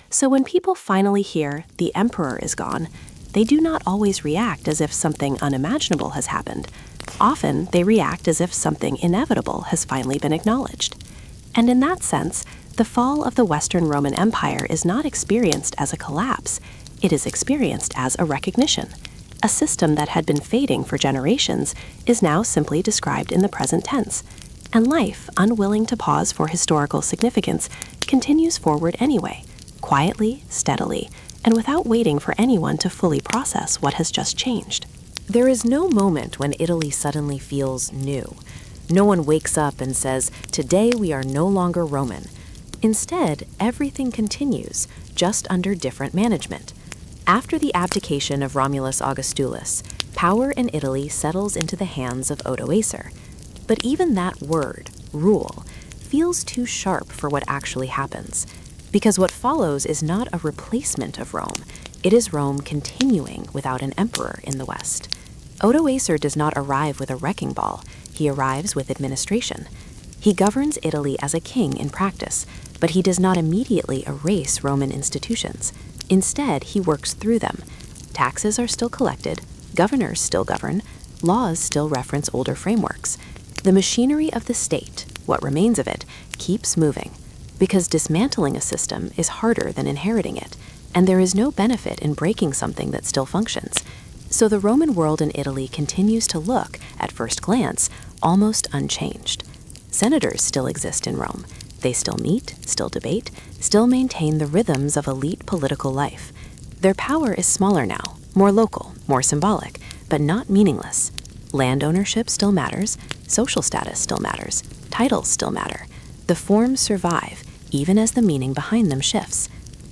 So when people finally hear, the emperor is gone, they do not always react as if something unimaginable has happened. Often, they react as if something inevitable has finally been acknowledged. And in that sense, the fall of the Western Roman Empire is not experienced as a collapse, it is experienced as a recognition. A system that had been fading for generations is now simply described in the present tense. And life, unwilling to pause for historical significance, continues forward anyway, quietly, steadily, and without waiting for anyone to fully process what has just changed. There is no moment when Italy suddenly feels new. No one wakes up and says, "Today we are no longer Roman." Instead, everything continues, just under different management. After the abdication of Romulus Augustulus, power in Italy settles into the hands of Odoacer. But even that word, rule, feels too sharp for what actually happens. Because what follows is not a replacement of Rome, it is Rome continuing without an emperor in the West. Odoacer does not arrive with a wrecking ball, he arrives with administration. He governs Italy as a king in practice, but he does not immediately erase Roman institutions. Instead, he works through them. Taxes are still collected, governors still govern, laws still reference older frameworks. The machinery of the state, what remains of it, keeps moving. Because dismantling a system is harder than inheriting it, and there is no benefit in breaking something that still functions. So the Roman world in Italy continues to look, at first glance, almost unchanged. Senators still exist in Rome. They still meet, still debate, still maintain the rhythms of elite political life. Their power is smaller now, more local, more symbolic, but not meaningless. Land ownership still matters, social status still matters, titles still matter. The forms survive, even as the meaning behind them shifts.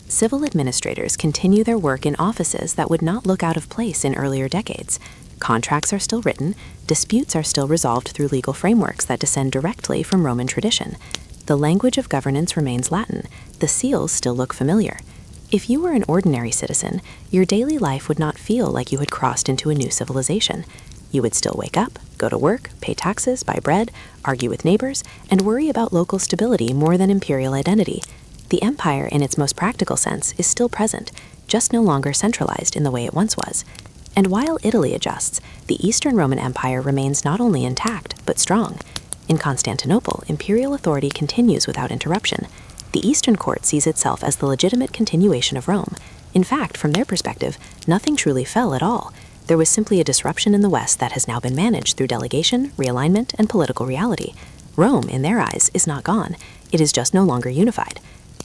Civil administrators continue their work in offices that would not look out of place in earlier decades. Contracts are still written, disputes are still resolved through legal frameworks that descend directly from Roman tradition. The language of governance remains Latin, the seals still look familiar. If you were an ordinary citizen, your daily life would not feel like you had crossed into a new civilization. You would still wake up, go to work, pay taxes, buy bread, argue with neighbors, and worry about local stability more than imperial identity. The empire, in its most practical sense, is still present, just no longer centralized in the way it once was. And while Italy adjusts, the Eastern Roman Empire remains not only intact, but strong. In Constantinople, imperial authority continues without interruption. The Eastern court sees itself as the legitimate continuation of Rome. In fact, from their perspective, nothing truly fell at all. There was simply a disruption in the West that has now been managed through delegation, realignment, and political reality. Rome, in their eyes, is not gone. It is just no longer unified.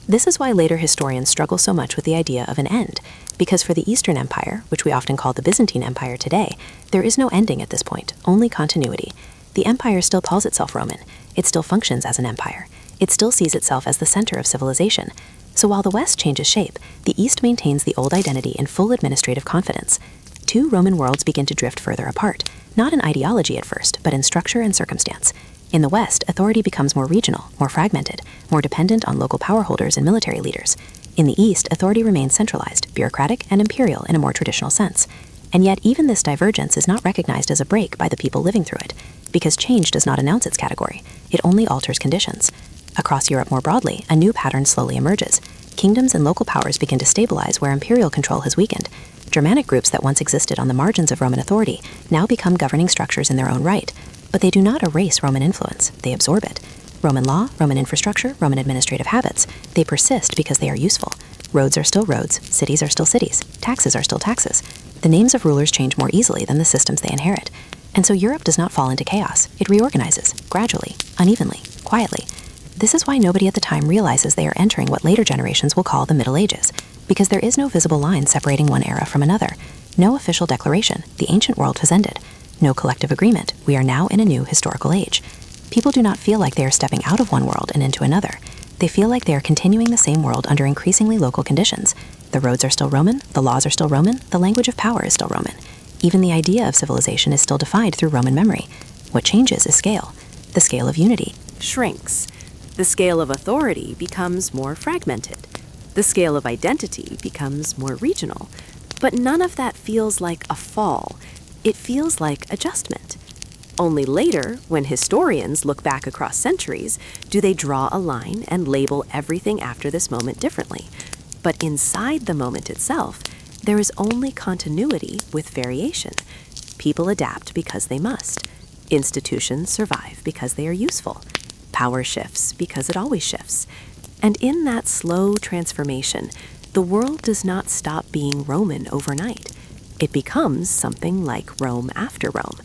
This is why later historians struggle so much with the idea of an end, because for the Eastern Empire, which we often call the Byzantine Empire today, there is no ending at this point, only continuity. The empire still calls itself Roman. It still functions as an empire. It still sees itself as the center of civilization. So while the West changes shape, the East maintains the old identity in full administrative confidence. Two Roman worlds begin to drift further apart, not in ideology at first, but in structure and circumstance. In the West, authority becomes more regional, more fragmented, more dependent on local power holders and military leaders. In the East, authority remains centralized, bureaucratic, and imperial in a more traditional sense. And yet, even this divergence is not recognized as a break by the people living through it, because change does not announce its category. It only alters conditions. Across Europe more broadly, a new pattern slowly emerges. Kingdoms and local powers begin to stabilize where imperial control has weakened. Germanic groups that once existed on the margins of Roman authority now become governing structures in their own right. But they do not erase Roman influence, they absorb it. Roman law, Roman infrastructure, Roman administrative habits, they persist because they are useful. Roads are still roads, cities are still cities, taxes are still taxes. The names of rulers change more easily than the systems they inherit. And so Europe does not fall into chaos. It reorganizes, gradually, unevenly, quietly. This is why nobody at the time realizes they are entering what later generations will call the Middle Ages, because there is no visible line separating one era from another. No official declaration, the ancient world has ended. No collective agreement, we are now in a new historical age. People do not feel like they are stepping out of one world and into another. They feel like they are continuing the same world under increasingly local conditions. The roads are still Roman, the laws are still Roman, the language of power is still Roman. Even the idea of civilization is still defined through Roman memory. What changes is scale. The scale of unity shrinks. The scale of authority becomes more fragmented. The scale of identity becomes more regional. But none of that feels like a fall. It feels like adjustment. Only later, when historians look back across centuries, do they draw a line and label everything after this moment differently. But inside the moment itself, there is only continuity with variation. People adapt because they must. Institutions survive because they are useful. Power shifts because it always shifts. And in that slow transformation, the world does not stop being Roman overnight. It becomes something like Rome after Rome,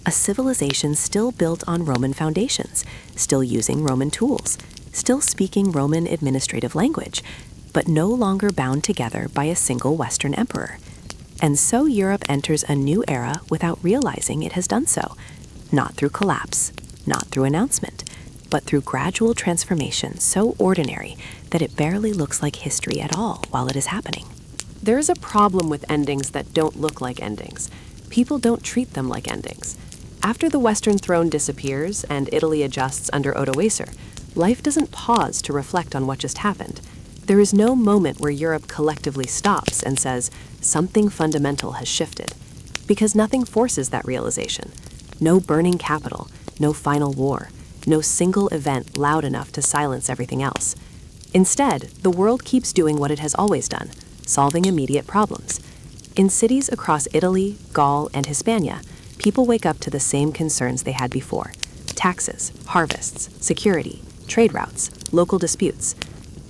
a civilization still built on Roman foundations, still using Roman tools, still speaking Roman administrative language, but no longer bound together by a single Western emperor. And so Europe enters a new era without realizing it has done so, not through collapse, not through announcement, but through gradual transformation so ordinary that it barely looks like history at all while it is happening. There's a problem with endings that don't look like endings. People don't treat them like endings. After the Western throne disappears and Italy adjusts under Odoacer, life doesn't pause to reflect on what just happened. There is no moment where Europe collectively stops and says, something fundamental has shifted. Because nothing forces that realization. No burning capital, no final war, no single event loud enough to silence everything else. Instead, the world keeps doing what it has always done, solving immediate problems. In cities across Italy, Gaul, and Hispania, people wake up to the same concerns they had before: taxes, harvests, security, trade routes, local disputes.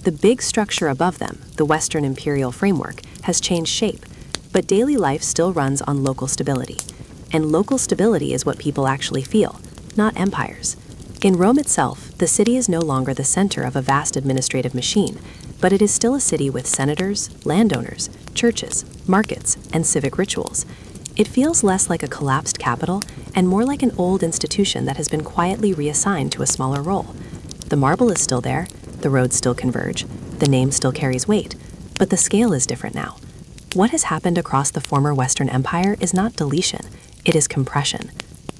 The big structure above them, the Western imperial framework, has changed shape, but daily life still runs on local stability. And local stability is what people actually feel, not empires. In Rome itself, the city is no longer the center of a vast administrative machine, but it is still a city with senators, landowners, churches, markets, and civic rituals. It feels less like a collapsed capital and more like an old institution that has been quietly reassigned to a smaller role. The marble is still there, the roads still converge, the name still carries weight, but the scale is different now. What has happened across the former Western Empire is not deletion, it is compression.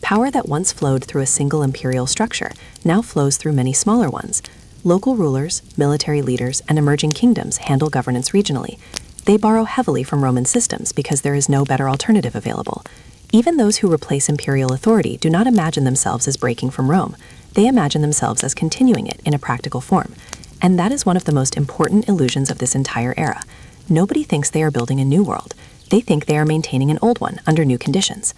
Power that once flowed through a single imperial structure now flows through many smaller ones. Local rulers, military leaders, and emerging kingdoms handle governance regionally. They borrow heavily from Roman systems because there is no better alternative available. Even those who replace imperial authority do not imagine themselves as breaking from Rome. They imagine themselves as continuing it in a practical form. And that is one of the most important illusions of this entire era. Nobody thinks they are building a new world. They think they are maintaining an old one under new conditions.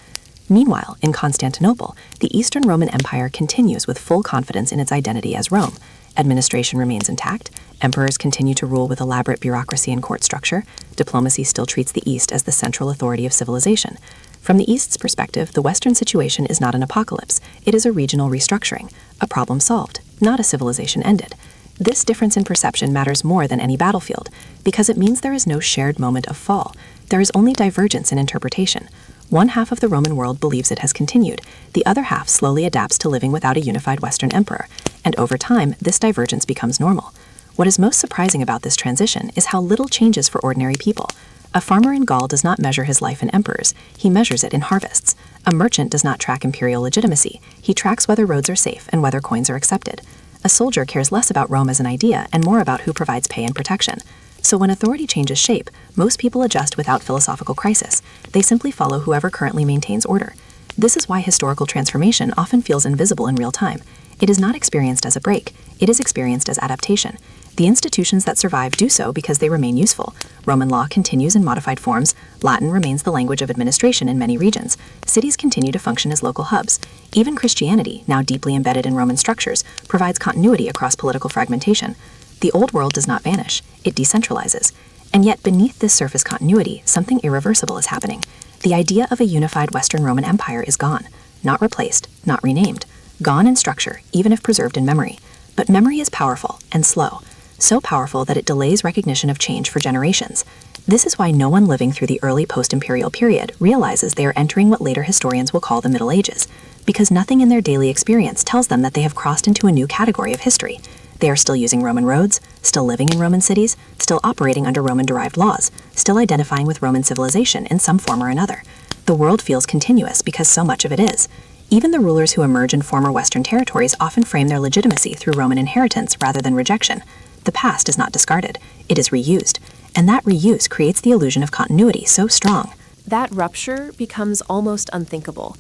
Meanwhile, in Constantinople, the Eastern Roman Empire continues with full confidence in its identity as Rome. Administration remains intact, emperors continue to rule with elaborate bureaucracy and court structure, diplomacy still treats the East as the central authority of civilization. From the East's perspective, the Western situation is not an apocalypse, it is a regional restructuring, a problem solved, not a civilization ended. This difference in perception matters more than any battlefield, because it means there is no shared moment of fall. There is only divergence in interpretation. One half of the Roman world believes it has continued, the other half slowly adapts to living without a unified Western emperor, and over time, this divergence becomes normal. What is most surprising about this transition is how little changes for ordinary people. A farmer in Gaul does not measure his life in emperors, he measures it in harvests. A merchant does not track imperial legitimacy, he tracks whether roads are safe and whether coins are accepted. A soldier cares less about Rome as an idea and more about who provides pay and protection. So when authority changes shape, most people adjust without philosophical crisis. They simply follow whoever currently maintains order. This is why historical transformation often feels invisible in real time. It is not experienced as a break, it is experienced as adaptation. The institutions that survive do so because they remain useful. Roman law continues in modified forms, Latin remains the language of administration in many regions, cities continue to function as local hubs. Even Christianity, now deeply embedded in Roman structures, provides continuity across political fragmentation. The old world does not vanish, it decentralizes. And yet beneath this surface continuity, something irreversible is happening. The idea of a unified Western Roman Empire is gone, not replaced, not renamed. Gone in structure, even if preserved in memory. But memory is powerful and slow, so powerful that it delays recognition of change for generations. This is why no one living through the early post-imperial period realizes they are entering what later historians will call the Middle Ages, because nothing in their daily experience tells them that they have crossed into a new category of history. They are still using Roman roads, still living in Roman cities, still operating under Roman-derived laws, still identifying with Roman civilization in some form or another. The world feels continuous because so much of it is. Even the rulers who emerge in former Western territories often frame their legitimacy through Roman inheritance rather than rejection. The past is not discarded, it is reused, and that reuse creates the illusion of continuity so strong. That rupture becomes almost unthinkable.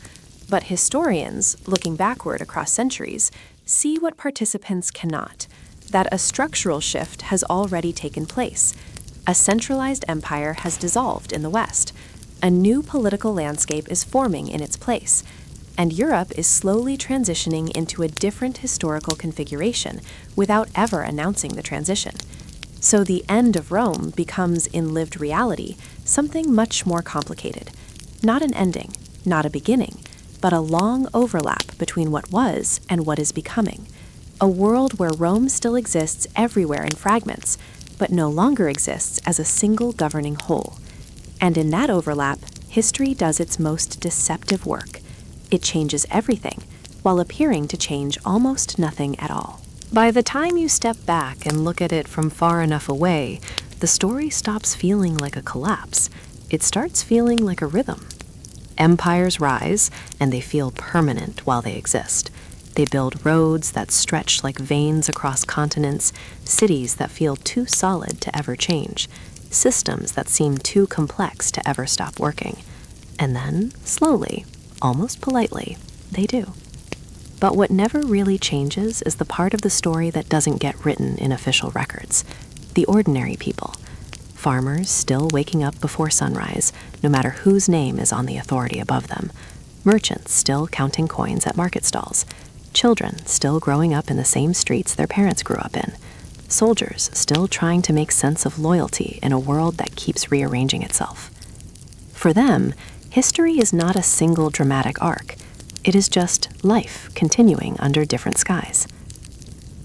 But historians, looking backward across centuries, see what participants cannot, that a structural shift has already taken place. A centralized empire has dissolved in the West. A new political landscape is forming in its place. And Europe is slowly transitioning into a different historical configuration without ever announcing the transition. So the end of Rome becomes, in lived reality, something much more complicated. Not an ending, not a beginning, but a long overlap between what was and what is becoming. A world where Rome still exists everywhere in fragments, but no longer exists as a single governing whole. And in that overlap, history does its most deceptive work. It changes everything, while appearing to change almost nothing at all. By the time you step back and look at it from far enough away, the story stops feeling like a collapse. It starts feeling like a rhythm. Empires rise, and they feel permanent while they exist. They build roads that stretch like veins across continents, cities that feel too solid to ever change, systems that seem too complex to ever stop working. And then, slowly, almost politely, they do. But what never really changes is the part of the story that doesn't get written in official records. The ordinary people. Farmers still waking up before sunrise, no matter whose name is on the authority above them. Merchants still counting coins at market stalls. Children still growing up in the same streets their parents grew up in. Soldiers still trying to make sense of loyalty in a world that keeps rearranging itself. For them, history is not a single dramatic arc. It is just life continuing under different skies.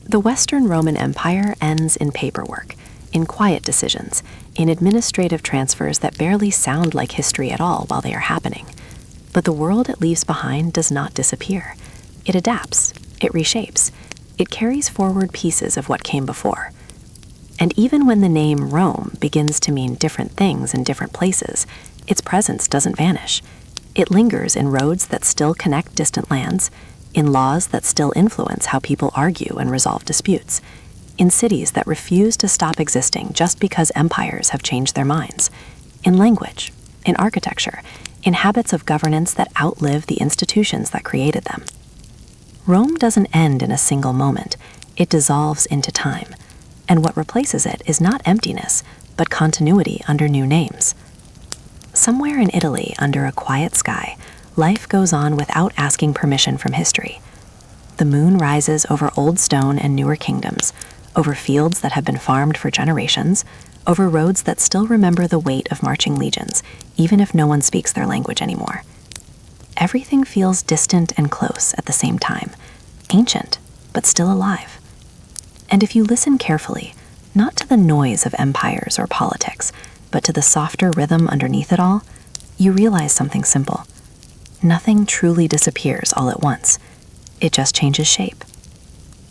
The Western Roman Empire ends in paperwork, in quiet decisions, in administrative transfers that barely sound like history at all while they are happening. But the world it leaves behind does not disappear. It adapts, it reshapes, it carries forward pieces of what came before. And even when the name Rome begins to mean different things in different places, its presence doesn't vanish. It lingers in roads that still connect distant lands, in laws that still influence how people argue and resolve disputes, in cities that refuse to stop existing just because empires have changed their minds, in language, in architecture, in habits of governance that outlive the institutions that created them. Rome doesn't end in a single moment. It dissolves into time. And what replaces it is not emptiness, but continuity under new names. Somewhere in Italy, under a quiet sky, life goes on without asking permission from history. The moon rises over old stone and newer kingdoms, over fields that have been farmed for generations, over roads that still remember the weight of marching legions, even if no one speaks their language anymore. Everything feels distant and close at the same time, ancient, but still alive. And if you listen carefully, not to the noise of empires or politics, but to the softer rhythm underneath it all, you realize something simple. Nothing truly disappears all at once. It just changes shape.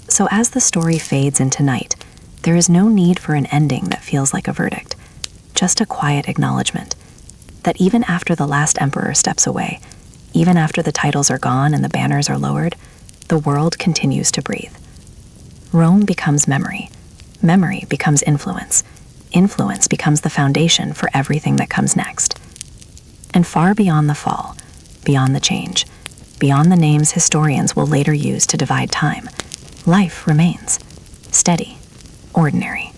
So as the story fades into night, there is no need for an ending that feels like a verdict, just a quiet acknowledgement that even after the last emperor steps away, even after the titles are gone and the banners are lowered, the world continues to breathe. Rome becomes memory. Memory becomes influence. Influence becomes the foundation for everything that comes next. And far beyond the fall, beyond the change, beyond the names historians will later use to divide time, life remains, steady, ordinary,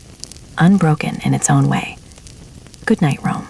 unbroken in its own way. Good night, Rome.